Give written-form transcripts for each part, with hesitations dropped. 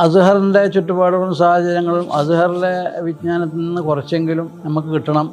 അസ്ഹറിൻ്റെ ചുറ്റുപാടുകളും സാഹചര്യങ്ങളും അസ്ഹറിലെ വിജ്ഞാനത്തിൽ നിന്ന് കുറച്ചെങ്കിലും നമുക്ക് കിട്ടണം,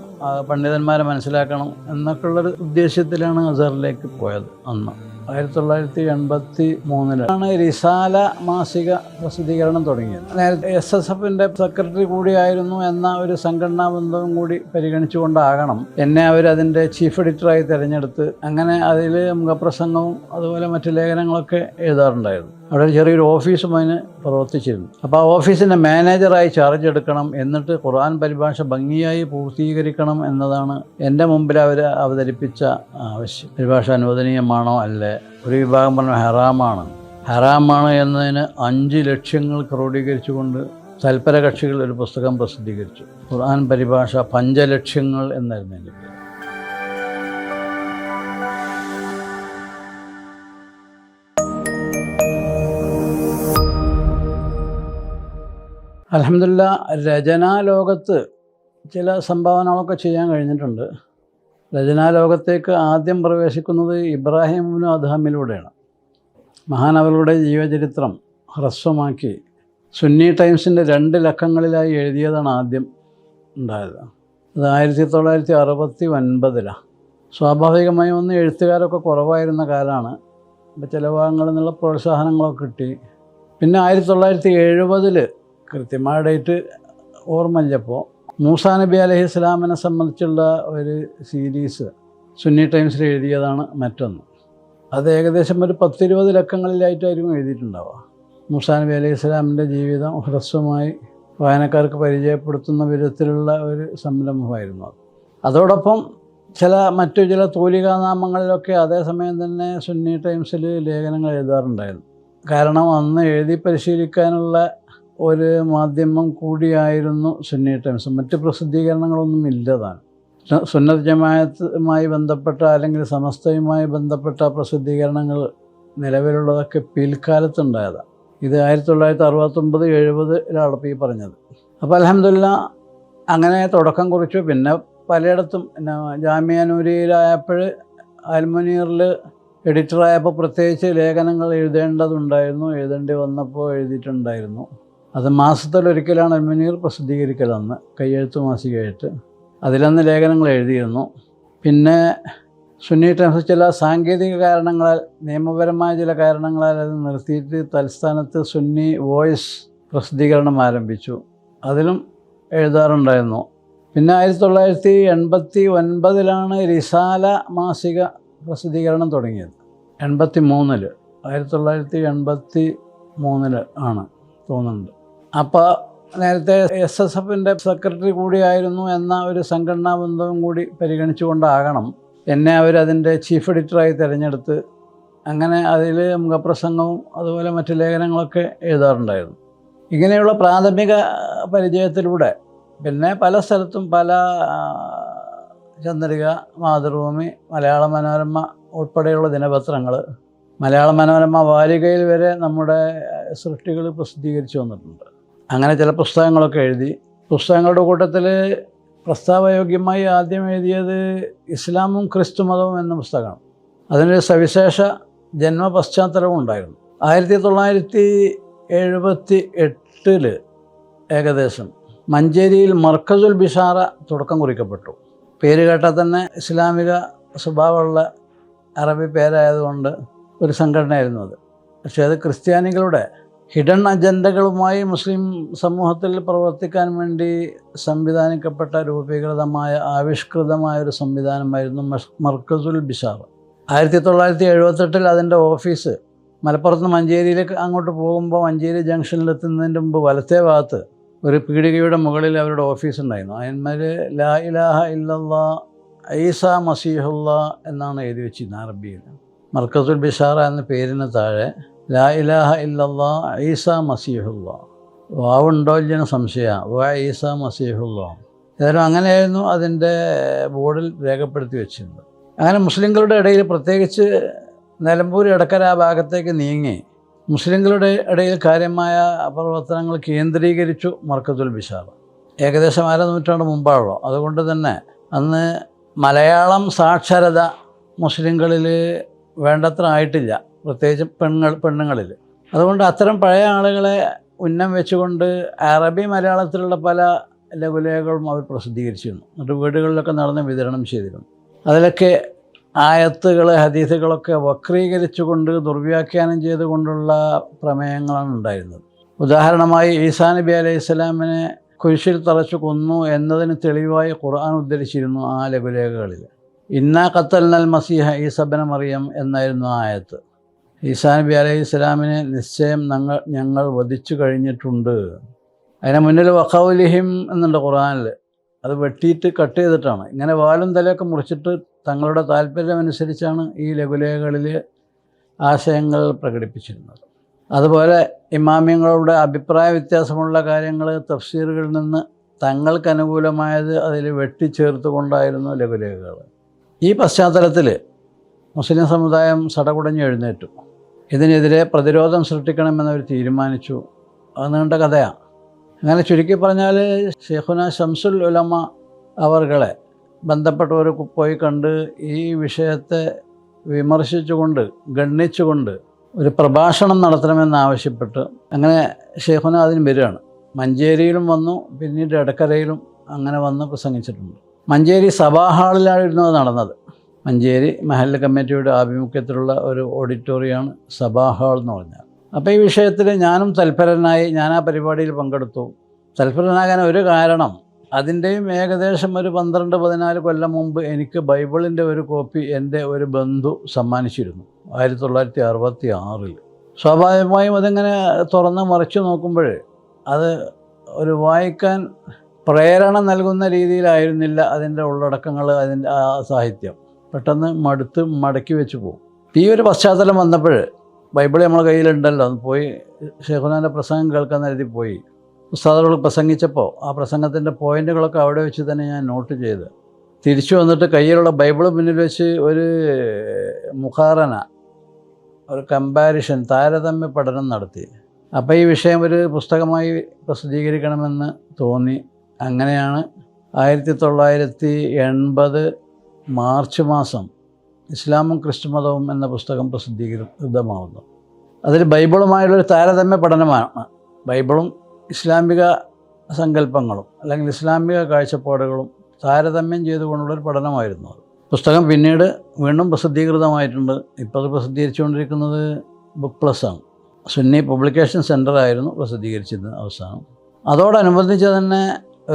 പണ്ഡിതന്മാരെ മനസ്സിലാക്കണം എന്നൊക്കെയുള്ളൊരു ഉദ്ദേശ്യത്തിലാണ് അസ്ഹറിലേക്ക് പോയത്. അന്ന് 1983 റിസാല മാസിക പ്രസിദ്ധീകരണം തുടങ്ങിയത്. നേരത്തെ SSFൻ്റെ സെക്രട്ടറി കൂടിയായിരുന്നു എന്ന ഒരു സംഘടനാ ബന്ധവും കൂടി പരിഗണിച്ചുകൊണ്ടാകണം എന്നെ അവരതിൻ്റെ ചീഫ് എഡിറ്ററായി തിരഞ്ഞെടുത്ത്. അങ്ങനെ അതിൽ മുഖപ്രസംഗവും അതുപോലെ മറ്റു ലേഖനങ്ങളൊക്കെ എഴുതാറുണ്ടായിരുന്നു. അവിടെ ചെറിയൊരു ഓഫീസും അതിന് പ്രവർത്തിച്ചിരുന്നു. അപ്പോൾ ആ ഓഫീസിൻ്റെ മാനേജറായി ചാർജ് എടുക്കണം, എന്നിട്ട് ഖുർആൻ പരിഭാഷ ഭംഗിയായി പൂർത്തീകരിക്കണം എന്നതാണ് എൻ്റെ മുമ്പിൽ അവർ അവതരിപ്പിച്ച ആവശ്യം. പരിഭാഷ അനുവദനീയമാണോ അല്ലേ? ഒരു വിഭാഗം പറഞ്ഞു ഹറാമാണ് എന്നതിന് 5 ലക്ഷ്യങ്ങൾ ക്രോഡീകരിച്ചുകൊണ്ട് തൽപര കക്ഷികൾ ഒരു പുസ്തകം പ്രസിദ്ധീകരിച്ചു. ഖുർആൻ പരിഭാഷ പഞ്ചലക്ഷ്യങ്ങൾ എന്നായിരുന്നു എൻ്റെ പേര്. അൽഹംദുലില്ലാ, രചനാലോകത്ത് ചില സംഭാവനകളൊക്കെ ചെയ്യാൻ കഴിഞ്ഞിട്ടുണ്ട്. രചനാലോകത്തേക്ക് ആദ്യം പ്രവേശിക്കുന്നത് ഇബ്രാഹിം ഇബ്നു അദ്ഹമിലൂടെയാണ്. മഹാനവറുടെ ജീവചരിത്രം ഹ്രസ്വമാക്കി സുന്നി ടൈംസിൻ്റെ 2 ലക്കങ്ങളിലായി എഴുതിയതാണ് ആദ്യം ഉണ്ടായത്. അത് 1969. സ്വാഭാവികമായും ഒന്ന് എഴുത്തുകാരൊക്കെ കുറവായിരുന്ന കാലമാണ്. അപ്പോൾ ചില ഭാഗങ്ങളിൽ നിന്നുള്ള പ്രോത്സാഹനങ്ങളൊക്കെ കിട്ടി. പിന്നെ 1970 കൃത്യമായ ഡേറ്റ് ഓർമ്മയില്ലപ്പോൾ മൂസാ നബി അലൈഹി ഇസ്ലാമിനെ സംബന്ധിച്ചുള്ള ഒരു സീരീസ് സുന്നി ടൈംസിൽ എഴുതിയതാണ് മറ്റൊന്ന്. അത് ഏകദേശം ഒരു 10-20 ലക്കങ്ങളിലായിട്ടായിരിക്കും എഴുതിയിട്ടുണ്ടാവുക. മൂസാ നബി അലൈഹി ഇസ്ലാമിൻ്റെ ജീവിതം ഹ്രസ്വമായി വായനക്കാർക്ക് പരിചയപ്പെടുത്തുന്ന വിധത്തിലുള്ള ഒരു സംരംഭമായിരുന്നു അത്. അതോടൊപ്പം മറ്റു ചില തൂലികാനാമങ്ങളിലൊക്കെ അതേസമയം തന്നെ സുന്നി ടൈംസിൽ ലേഖനങ്ങൾ എഴുതാറുണ്ടായിരുന്നു. കാരണം അന്ന് എഴുതി പരിശീലിക്കാനുള്ള ഒരു മാധ്യമം കൂടിയായിരുന്നു സുന്നി ടൈംസ്. മറ്റ് പ്രസിദ്ധീകരണങ്ങളൊന്നും ഇല്ലതാണ്. സുന്നത്ത് ജമാഅത്തുമായി ബന്ധപ്പെട്ട അല്ലെങ്കിൽ സമസ്തയുമായി ബന്ധപ്പെട്ട പ്രസിദ്ധീകരണങ്ങൾ നിലവിലുള്ളതൊക്കെ പിൽക്കാലത്തുണ്ടായതാണ്. ഇത് 1969-70 ഈ പറഞ്ഞത്. അപ്പോൾ അൽഹംദുലില്ലാ അങ്ങനെ തുടക്കം കുറിച്ചു. പിന്നെ പലയിടത്തും ജാമിയ നൂരിയയിലായപ്പോൾ അൽമുനീറിൽ എഡിറ്ററായപ്പോൾ പ്രത്യേകിച്ച് ലേഖനങ്ങൾ എഴുതേണ്ടി വന്നപ്പോൾ എഴുതിയിട്ടുണ്ടായിരുന്നു. അത് മാസത്തിലൊരിക്കലാണ് അൽമുനീർ പ്രസിദ്ധീകരിക്കലെന്ന്, കയ്യെഴുത്ത് മാസികയായിട്ട്. അതിലന്ന് ലേഖനങ്ങൾ എഴുതിയിരുന്നു. പിന്നെ സുന്നി ടൈംസ് ചില സാങ്കേതിക കാരണങ്ങളാൽ, നിയമപരമായ ചില കാരണങ്ങളാൽ അത് നിർത്തിയിട്ട് തൽസ്ഥാനത്ത് സുന്നി വോയിസ് പ്രസിദ്ധീകരണം ആരംഭിച്ചു. അതിലും എഴുതാറുണ്ടായിരുന്നു. പിന്നെ 1989 റിസാല മാസിക പ്രസിദ്ധീകരണം തുടങ്ങിയത്. 1983 ആണ് തോന്നുന്നുണ്ട്. അപ്പോൾ നേരത്തെ SSFൻ്റെ സെക്രട്ടറി കൂടിയായിരുന്നു എന്ന ഒരു സംഘടനാ ബന്ധവും കൂടി പരിഗണിച്ചുകൊണ്ടാകണം എന്നെ അവരതിൻ്റെ ചീഫ് എഡിറ്ററായി തിരഞ്ഞെടുത്ത്. അങ്ങനെ അതിൽ മുഖപ്രസംഗവും അതുപോലെ മറ്റു ലേഖനങ്ങളൊക്കെ എഴുതാറുണ്ടായിരുന്നു. ഇങ്ങനെയുള്ള പ്രാഥമിക പരിചയത്തിലൂടെ പിന്നെ പല സ്ഥലത്തും പല ചന്ദ്രിക, മാതൃഭൂമി, മലയാള മനോരമ ഉൾപ്പെടെയുള്ള ദിനപത്രങ്ങൾ, മലയാള മനോരമ വാരികയിൽ വരെ നമ്മുടെ സൃഷ്ടികൾ പ്രസിദ്ധീകരിച്ചു വന്നിട്ടുണ്ട്. അങ്ങനെ ചില പുസ്തകങ്ങളൊക്കെ എഴുതി. പുസ്തകങ്ങളുടെ കൂട്ടത്തിൽ പ്രസ്താവയോഗ്യമായി ആദ്യം എഴുതിയത് ഇസ്ലാമും ക്രിസ്തു മതവും എന്ന പുസ്തകമാണ്. അതിനൊരു സവിശേഷ ജന്മ പശ്ചാത്തലവും ഉണ്ടായിരുന്നു. 1978 ഏകദേശം മഞ്ചേരിയിൽ മർക്കസുൽ ബിഷാറ തുടക്കം കുറിക്കപ്പെട്ടു. പേര് കേട്ടാൽ തന്നെ ഇസ്ലാമിക സ്വഭാവമുള്ള അറബി പേരായതുകൊണ്ട് ഒരു സംഘടനയായിരുന്നു അത്. പക്ഷേ അത് ക്രിസ്ത്യാനികളുടെ ഹിഡൻ അജണ്ടകളുമായി മുസ്ലിം സമൂഹത്തിൽ പ്രവർത്തിക്കാൻ വേണ്ടി സംവിധാനിക്കപ്പെട്ട ആവിഷ്കൃതമായ ഒരു സംവിധാനമായിരുന്നു മർക്കസുൽ ബിഷാറ. 1978 അതിൻ്റെ ഓഫീസ് മലപ്പുറത്ത് മഞ്ചേരിയിലേക്ക് അങ്ങോട്ട് പോകുമ്പോൾ മഞ്ചേരി ജംഗ്ഷനിലെത്തുന്നതിൻ്റെ മുമ്പ് വലത്തേ ഭാഗത്ത് ഒരു പീടികയുടെ മുകളിൽ അവരുടെ ഓഫീസ് ഉണ്ടായിരുന്നു. അതിന്മേൽ ലാ ഇലാഹ ഇല്ലല്ലാ ഈസാ മസീഹുല്ലാ എന്നാണ് എഴുതി വെച്ചിരുന്നത് അറബിയിൽ. മർക്കസുൽ ബിഷാറ എന്ന പേരിന് താഴെ ലാ ഇലാഹ ഇല്ലല്ലാ ഈസാ മസീഹുല്ലാ. വാവുണ്ടോ ഇല്ലെന്ന് സംശയമാണ്. വാ ഈസാ മസീഹുല്ലാ. ഏതായാലും അങ്ങനെയായിരുന്നു അതിൻ്റെ ബോർഡിൽ രേഖപ്പെടുത്തി വെച്ചിരുന്നത്. അങ്ങനെ മുസ്ലിങ്ങളുടെ ഇടയിൽ, പ്രത്യേകിച്ച് നിലമ്പൂർ എടക്കര ആ ഭാഗത്തേക്ക് നീങ്ങി മുസ്ലിങ്ങളുടെ ഇടയിൽ കാര്യമായ പ്രവർത്തനങ്ങൾ കേന്ദ്രീകരിച്ചു മർക്കസുൽ ബിഷാറ. ഏകദേശം 1/2 നൂറ്റാണ്ട് മുമ്പാണല്ലോ. അതുകൊണ്ട് തന്നെ അന്ന് മലയാളം സാക്ഷരത മുസ്ലിങ്ങളിൽ വേണ്ടത്ര ആയിട്ടില്ല, പ്രത്യേകിച്ച് പെണ്ണുങ്ങളിൽ. അതുകൊണ്ട് അത്തരം പഴയ ആളുകളെ ഉന്നം വെച്ചുകൊണ്ട് അറബി മലയാളത്തിലുള്ള പല ലഘുലേഖകളും അവർ പ്രസിദ്ധീകരിച്ചിരുന്നു. എന്നിട്ട് വീടുകളിലൊക്കെ നടന്ന് വിതരണം ചെയ്തിരുന്നു. അതിലൊക്കെ ആയത്തുകൾ ഹദീസുകളൊക്കെ വക്രീകരിച്ചുകൊണ്ട് ദുർവ്യാഖ്യാനം ചെയ്തുകൊണ്ടുള്ള പ്രമേയങ്ങളാണ് ഉണ്ടായിരുന്നത്. ഉദാഹരണമായി ഈസാ നബി അലൈഹി സ്വലാമിനെ കുരിശിൽ തറച്ചു കൊന്നു എന്നതിന് തെളിവായി ഖുർആൻ ഉദ്ധരിച്ചിരുന്നു ആ ലഘുലേഖകളിൽ. ഇന്നാ ഖത്തൽനൽ മസീഹ ഈസബന മറിയം എന്നായിരുന്നു ആ ആയത്ത്. ഈസാ നബി അലൈഹി സ്വലാമിനെ നിശ്ചയം ഞങ്ങൾ വധിച്ചു കഴിഞ്ഞിട്ടുണ്ട്. അതിന് മുന്നിൽ വഖൗലിഹിം എന്നുണ്ട് ഖുർആനിൽ. അത് വെട്ടിയിട്ട് കട്ട് ചെയ്തിട്ടാണ്. ഇങ്ങനെ വാലും തലയൊക്കെ മുറിച്ചിട്ട് തങ്ങളുടെ താല്പര്യമനുസരിച്ചാണ് ഈ ലഘുലേഖകളിൽ ആശയങ്ങൾ പ്രകടിപ്പിച്ചിരുന്നത്. അതുപോലെ ഇമാമിങ്ങളുടെ അഭിപ്രായ വ്യത്യാസമുള്ള കാര്യങ്ങൾ തഫ്സീറുകളിൽ നിന്ന് തങ്ങൾക്ക് അനുകൂലമായത് അതിൽ വെട്ടിച്ചേർത്ത് കൊണ്ടായിരുന്നു ലഘുലേഖകൾ. ഈ പശ്ചാത്തലത്തിൽ മുസ്ലിം സമുദായം സടകുടഞ്ഞ് എഴുന്നേറ്റു. ഇതിനെതിരെ പ്രതിരോധം സൃഷ്ടിക്കണമെന്നവർ തീരുമാനിച്ചു. അത് നീണ്ട കഥയാണ്. അങ്ങനെ ചുരുക്കി പറഞ്ഞാൽ ഷെയ്ഖുന ശംസുൽ ഉലമ അവർകളെ ബന്ധപ്പെട്ടവർ പോയി കണ്ട് ഈ വിഷയത്തെ വിമർശിച്ചുകൊണ്ട് ഗണ്ണിച്ചുകൊണ്ട് ഒരു പ്രഭാഷണം നടത്തണമെന്നാവശ്യപ്പെട്ട് അങ്ങനെ ഷെയ്ഖുന അതിന് വരികയാണ്. മഞ്ചേരിയിലും വന്നു, പിന്നീട് എടക്കരയിലും അങ്ങനെ വന്ന് പ്രസംഗിച്ചിട്ടുണ്ട്. മഞ്ചേരി സഭാ ഹാളിലായിരുന്നു അത് നടന്നത്. മഞ്ചേരി മഹല്ല് കമ്മിറ്റിയുടെ ആഭിമുഖ്യത്തിലുള്ള ഒരു ഓഡിറ്റോറിയമാണ് സഭാ ഹാൾ എന്ന് പറഞ്ഞാൽ. അപ്പോൾ ഈ വിഷയത്തിൽ ഞാനും തൽപരനായി ഞാൻ ആ പരിപാടിയിൽ പങ്കെടുത്തു. തൽപരനാകാൻ ഒരു കാരണം, അതിൻ്റെയും ഏകദേശം ഒരു 12-14 കൊല്ലം മുമ്പ് എനിക്ക് ബൈബിളിൻ്റെ ഒരു കോപ്പി എൻ്റെ ഒരു ബന്ധു സമ്മാനിച്ചിരുന്നു 1966. സ്വാഭാവികമായും അതിങ്ങനെ തുറന്ന് മറിച്ച് നോക്കുമ്പോൾ അത് ഒരു വായിക്കാൻ പ്രേരണ നൽകുന്ന രീതിയിലായിരുന്നില്ല അതിൻ്റെ ഉള്ളടക്കങ്ങൾ, അതിൻ്റെ ആ സാഹിത്യം. പെട്ടെന്ന് മടുത്ത് മടക്കി വെച്ച് പോകും. ഈ ഒരു പശ്ചാത്തലം വന്നപ്പോൾ ബൈബിൾ നമ്മളെ കയ്യിലുണ്ടല്ലോ, അത് പോയി ഷെയ്ഖുനാൻ്റെ പ്രസംഗം കേൾക്കാൻ കരുതി പോയി. ഉസ്താദുകൾ പ്രസംഗിച്ചപ്പോൾ ആ പ്രസംഗത്തിൻ്റെ പോയിൻ്റുകളൊക്കെ അവിടെ വെച്ച് തന്നെ ഞാൻ നോട്ട് ചെയ്ത് തിരിച്ചു വന്നിട്ട് കയ്യിലുള്ള ബൈബിൾ മുന്നിൽ വെച്ച് ഒരു മുഖാറന, ഒരു കമ്പാരിഷൻ, താരതമ്യ പഠനം നടത്തി. അപ്പോൾ ഈ വിഷയം ഒരു പുസ്തകമായി പ്രസിദ്ധീകരിക്കണമെന്ന് തോന്നി. അങ്ങനെയാണ് 1980 മാർച്ച് മാസം ഇസ്ലാമും ക്രിസ്തുമതവും എന്ന പുസ്തകം പ്രസിദ്ധീകൃതമാവുന്നു. അതിൽ ബൈബിളുമായുള്ളൊരു താരതമ്യ പഠനമാണ്. ബൈബിളും ഇസ്ലാമിക സങ്കല്പങ്ങളും അല്ലെങ്കിൽ ഇസ്ലാമിക കാഴ്ചപ്പാടുകളും താരതമ്യം ചെയ്തുകൊണ്ടുള്ളൊരു പഠനമായിരുന്നു അത്. പുസ്തകം പിന്നീട് വീണ്ടും പ്രസിദ്ധീകൃതമായിട്ടുണ്ട്. ഇപ്പോൾ അത് പ്രസിദ്ധീകരിച്ചുകൊണ്ടിരിക്കുന്നത് ബുക്ക് പ്ലസ് ആണ്. സുന്നി പബ്ലിക്കേഷൻ സെൻ്റർ ആയിരുന്നു പ്രസിദ്ധീകരിച്ചിരുന്നത് അവസാനം. അതോടനുബന്ധിച്ച് തന്നെ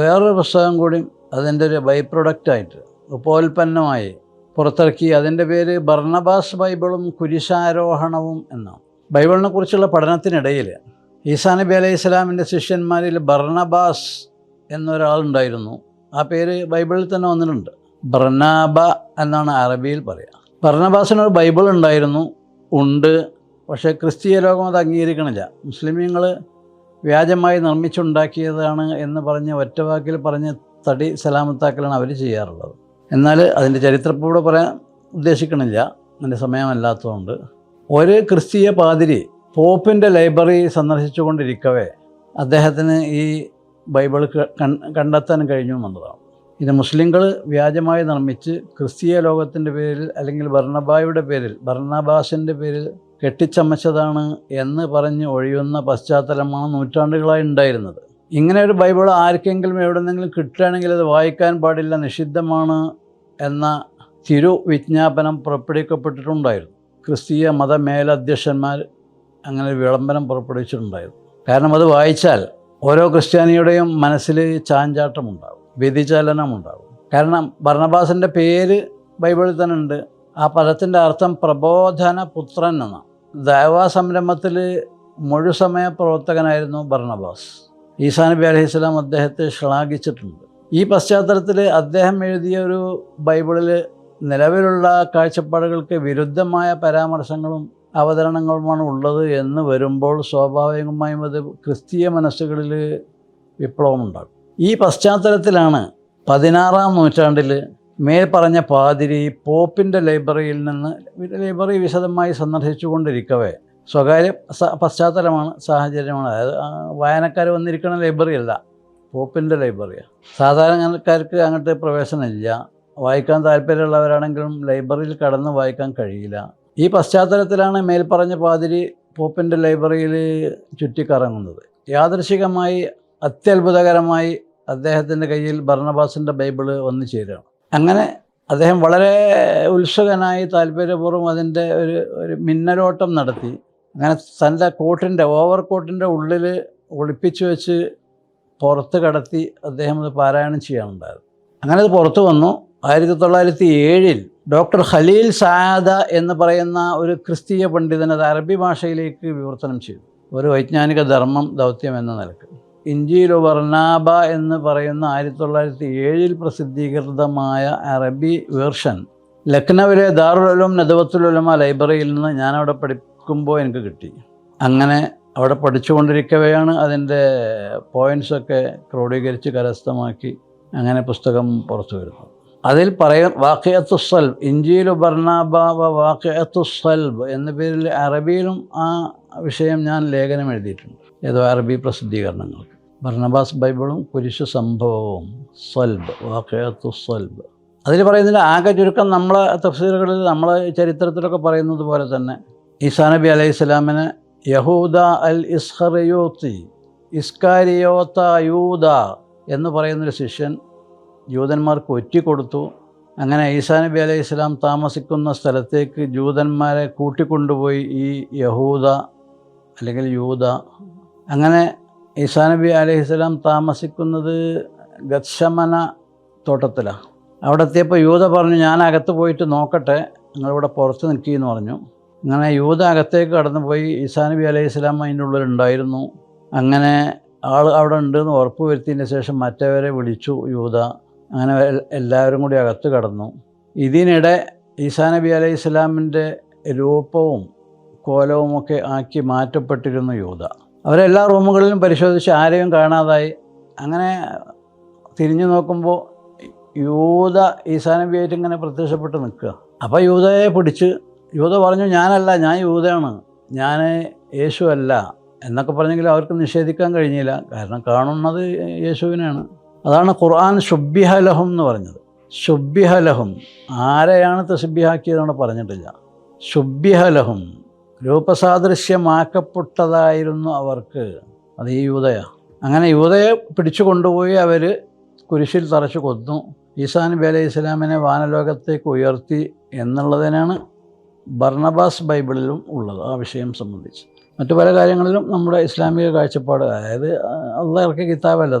വേറൊരു പുസ്തകം കൂടി അതിൻ്റെ ഒരു ബൈ പ്രൊഡക്റ്റായിട്ട് ഉപോൽപ്പന്നമായി പുറത്തിറക്കി. അതിൻ്റെ പേര് ബർണബാസ് ബൈബിളും കുരിശാരോഹണവും എന്നാണ്. ബൈബിളിനെ കുറിച്ചുള്ള പഠനത്തിനിടയിൽ ഈസാ നബി അലൈഹി സ്വലാമിൻ്റെ ശിഷ്യന്മാരിൽ ബർണബാസ് എന്നൊരാളുണ്ടായിരുന്നു. ആ പേര് ബൈബിളിൽ തന്നെ വന്നിട്ടുണ്ട്. ബർനാബ എന്നാണ് അറബിയിൽ പറയുക. ബർണബാസിനൊരു ബൈബിൾ ഉണ്ട്. പക്ഷേ ക്രിസ്തീയ ലോകം അത് അംഗീകരിക്കണില്ല. മുസ്ലിമീങ്ങൾ വ്യാജമായി നിർമ്മിച്ചുണ്ടാക്കിയതാണ് എന്ന് പറഞ്ഞ് ഒറ്റവാക്കിൽ പറഞ്ഞ് തടി സലാമത്താക്കലാണ് അവർ ചെയ്യാറുള്ളത്. എന്നാൽ അതിൻ്റെ ചരിത്രപ്പൂടെ പറയാൻ ഉദ്ദേശിക്കണില്ല, അതിൻ്റെ സമയമല്ലാത്തതുകൊണ്ട്. ഒരു ക്രിസ്തീയ പാതിരി പോപ്പിൻ്റെ ലൈബ്രറി സന്ദർശിച്ചു കൊണ്ടിരിക്കവേ അദ്ദേഹത്തിന് ഈ ബൈബിൾ കണ്ടെത്താൻ കഴിഞ്ഞു എന്നുള്ളതാണ്. ഇത് മുസ്ലിങ്ങൾ വ്യാജമായി നിർമ്മിച്ച് ക്രിസ്തീയ ലോകത്തിൻ്റെ പേരിൽ അല്ലെങ്കിൽ ബർണബായുടെ പേരിൽ, ബർണബാസിൻ്റെ പേരിൽ കെട്ടിച്ചമച്ചതാണ് എന്ന് പറഞ്ഞ് ഒഴിയുന്ന പശ്ചാത്തലമാണ് നൂറ്റാണ്ടുകളായി ഉണ്ടായിരുന്നത്. ഇങ്ങനെ ഒരു ബൈബിൾ ആർക്കെങ്കിലും എവിടെന്നെങ്കിലും കിട്ടുകയാണെങ്കിൽ അത് വായിക്കാൻ പാടില്ല, നിഷിദ്ധമാണ് എന്ന തിരുവിജ്ഞാപനം പുറപ്പെടുവിക്കപ്പെട്ടിട്ടുണ്ടായിരുന്നു. ക്രിസ്തീയ മതമേലധ്യക്ഷന്മാർ അങ്ങനെ വിളംബരം പുറപ്പെടുവിച്ചിട്ടുണ്ടായിരുന്നു. കാരണം അത് വായിച്ചാൽ ഓരോ ക്രിസ്ത്യാനിയുടെയും മനസ്സിൽ ചാഞ്ചാട്ടമുണ്ടാകും, വ്യതിചലനമുണ്ടാകും. കാരണം ബർണബാസിൻ്റെ പേര് ബൈബിളിൽ തന്നെ ഉണ്ട്. ആ പദത്തിൻ്റെ അർത്ഥം പ്രബോധന പുത്രൻ എന്നാണ്. ദൈവാ സംരംഭത്തിൽ മുഴുസമയ പ്രവർത്തകനായിരുന്നു ബർണബാസ്. ഈസാ നബി അലൈഹി സ്വലാം അദ്ദേഹത്തെ ശ്ലാഘിച്ചിട്ടുണ്ട്. ഈ പശ്ചാത്തലത്തിൽ അദ്ദേഹം എഴുതിയ ഒരു ബൈബിളിൽ നിലവിലുള്ള കാഴ്ചപ്പാടുകൾക്ക് വിരുദ്ധമായ പരാമർശങ്ങളും അവതരണങ്ങളുമാണ് ഉള്ളത് എന്ന് വരുമ്പോൾ സ്വാഭാവികമായും അത് ക്രിസ്തീയ മനസ്സുകളിൽ വിപ്ലവമുണ്ടാകും. ഈ പശ്ചാത്തലത്തിലാണ് 16-ാം നൂറ്റാണ്ടിൽ മേൽ പറഞ്ഞ പാതിരി പോപ്പിൻ്റെ ലൈബ്രറിയിൽ നിന്ന് ലൈബ്രറി വിശദമായി സന്ദർശിച്ചു കൊണ്ടിരിക്കവേ, സ്വകാര്യ പശ്ചാത്തലമാണ്, സാഹചര്യമാണ്, അതായത് വായനക്കാർ വന്നിരിക്കുന്ന ലൈബ്രറി അല്ല, പോപ്പിൻ്റെ ലൈബ്രറിയാണ്. സാധാരണക്കാർക്ക് അങ്ങോട്ട് പ്രവേശനമില്ല. വായിക്കാൻ താല്പര്യമുള്ളവരാണെങ്കിലും ലൈബ്രറിയിൽ കടന്ന് വായിക്കാൻ കഴിയില്ല. ഈ പശ്ചാത്തലത്തിലാണ് മേൽപ്പറഞ്ഞ പാതിരി പോപ്പിൻ്റെ ലൈബ്രറിയിൽ ചുറ്റിക്കറങ്ങുന്നത്. യാദൃശികമായി അത്യത്ഭുതകരമായി അദ്ദേഹത്തിൻ്റെ കയ്യിൽ ബർണബാസിൻ്റെ ബൈബിള് വന്നു ചേരുകയാണ്. അങ്ങനെ അദ്ദേഹം വളരെ ഉത്സുകനായി താല്പര്യപൂർവ്വം അതിൻ്റെ ഒരു മിന്നലോട്ടം നടത്തി. അങ്ങനെ തൻ്റെ ഓവർ കോട്ടിൻ്റെ ഉള്ളിൽ ഒളിപ്പിച്ചു വെച്ച് പുറത്ത് കടത്തി അദ്ദേഹം അത് പാരായണം ചെയ്യാനുണ്ടായത്. അങ്ങനെ അത് പുറത്തു വന്നു. 1907 ഡോക്ടർ ഖലീൽ സാദ എന്ന് പറയുന്ന ഒരു ക്രിസ്തീയ പണ്ഡിതൻ അത് അറബി ഭാഷയിലേക്ക് വിവർത്തനം ചെയ്തു, ഒരു വൈജ്ഞാനിക ധർമ്മം ദൗത്യം എന്ന നിലക്ക്. ഇഞ്ചീലു ബർനാബ എന്ന് പറയുന്ന 1907 പ്രസിദ്ധീകൃതമായ അറബി വേർഷൻ ലക്നൗവിലെ ദാറുൽ ഉലൂം നദവത്തുൽ ഉലമ ലൈബ്രറിയിൽ നിന്ന് ഞാനവിടെ പഠിക്കുമ്പോൾ എനിക്ക് കിട്ടി. അങ്ങനെ അവിടെ പഠിച്ചുകൊണ്ടിരിക്കവെയാണ് അതിൻ്റെ പോയിൻറ്റ്സൊക്കെ ക്രോഡീകരിച്ച് കരസ്ഥമാക്കി അങ്ങനെ പുസ്തകം പുറത്തു വരുന്നത്. അതിൽ വാഖിഅത്തു സൽബ്, ഇഞ്ചീലു ബർനാബ വാഖിഅത്തു സൽബ് എന്ന പേരിൽ അറബിയിലും ആ വിഷയം ഞാൻ ലേഖനം എഴുതിയിട്ടുണ്ട്, ഏതോ അറബി പ്രസിദ്ധീകരണങ്ങൾക്ക്. ബർണബാസ് ബൈബിളും കുരിശു സംഭവവും, സൽബ്, വാഖിഅത്തു സൽബ്. അതിൽ പറയുന്നതിൻ്റെ ആകെ ചുരുക്കം നമ്മളെ തഫ്സീറുകളിൽ നമ്മളെ ചരിത്രത്തിലൊക്കെ പറയുന്നത് പോലെ തന്നെ ഈസാ നബി അലൈഹി സ്വലാമിനെ യഹൂദ അൽ ഇസ്കാരിയോത്ത യൂദ എന്ന് പറയുന്നൊരു ശിഷ്യൻ ജൂതന്മാർക്ക് ഒറ്റിക്കൊടുത്തു. അങ്ങനെ ഈസാ നബി അലൈഹി സ്വലാം താമസിക്കുന്ന സ്ഥലത്തേക്ക് ജൂതന്മാരെ കൂട്ടിക്കൊണ്ടുപോയി ഈ യഹൂദ അല്ലെങ്കിൽ യൂദ. അങ്ങനെ ഈസാ നബി അലൈഹി സ്വലാം താമസിക്കുന്നത് ഗത്ശമന തോട്ടത്തിലാണ്. അവിടെ എത്തിയപ്പോൾ യൂദ പറഞ്ഞു, ഞാൻ അകത്ത് പോയിട്ട് നോക്കട്ടെ, നിങ്ങളിവിടെ പുറത്ത് നിൽക്കുകയെന്ന് പറഞ്ഞു. അങ്ങനെ യൂദ അകത്തേക്ക് കടന്നു പോയി. ഈസാ നബി അലൈഹി സ്വലാം അതിൻ്റെ ഉള്ളിലുണ്ടായിരുന്നു. അങ്ങനെ ആൾ അവിടെ ഉണ്ടെന്ന് ഉറപ്പ് വരുത്തിയതിന് ശേഷം മറ്റവരെ വിളിച്ചു യൂദ. അങ്ങനെ എല്ലാവരും കൂടി അകത്ത് കടന്നു. ഇതിനിടെ ഈസാ നബി അലൈഹി സ്വലാമിൻ്റെ രൂപവും കോലവുമൊക്കെ ആക്കി മാറ്റപ്പെട്ടിരുന്നു യൂദ. അവരെല്ലാ റൂമുകളിലും പരിശോധിച്ച് ആരെയും കാണാതായി. അങ്ങനെ തിരിഞ്ഞു നോക്കുമ്പോൾ യൂദ ഈസാ നബിയായിട്ട് ഇങ്ങനെ പ്രത്യക്ഷപ്പെട്ട് നിൽക്കുക. അപ്പോൾ യൂദയെ പിടിച്ച്, യൂദ പറഞ്ഞു, ഞാനല്ല, ഞാൻ യൂദയാണ്, ഞാൻ യേശു അല്ല എന്നൊക്കെ പറഞ്ഞെങ്കിലും അവർക്ക് നിഷേധിക്കാൻ കഴിഞ്ഞില്ല. കാരണം കാണുന്നത് യേശുവിനാണ്. അതാണ് ഖുർആൻ ശുബ്ബിഹലഹും എന്ന് പറഞ്ഞത്. ശുബ്ബിഹലഹും, ആരെയാണ് തസ്ബീഹാക്കിയതെന്ന് പറഞ്ഞിട്ടില്ല. ശുബ്ബിഹലഹും, രൂപസാദൃശ്യമാക്കപ്പെട്ടതായിരുന്നു അവർക്ക്. അത് ഈ യൂദയാണ്. അങ്ങനെ യൂദയെ പിടിച്ചു കൊണ്ടുപോയി അവർ കുരിശിൽ തറച്ചു കൊന്നു. ഈസാ നബി അലൈഹി സ്വലാമിനെ വാനലോകത്തേക്ക് ഉയർത്തി എന്നുള്ളതിനാണ് ബർണബാസ് ബൈബിളിലും ഉള്ളത്. ആ വിഷയം സംബന്ധിച്ച് മറ്റു പല കാര്യങ്ങളിലും നമ്മുടെ ഇസ്ലാമിക കാഴ്ചപ്പാട്, അതായത് അള്ളാഹ് ഇറക്കിയ കിതാബല്ല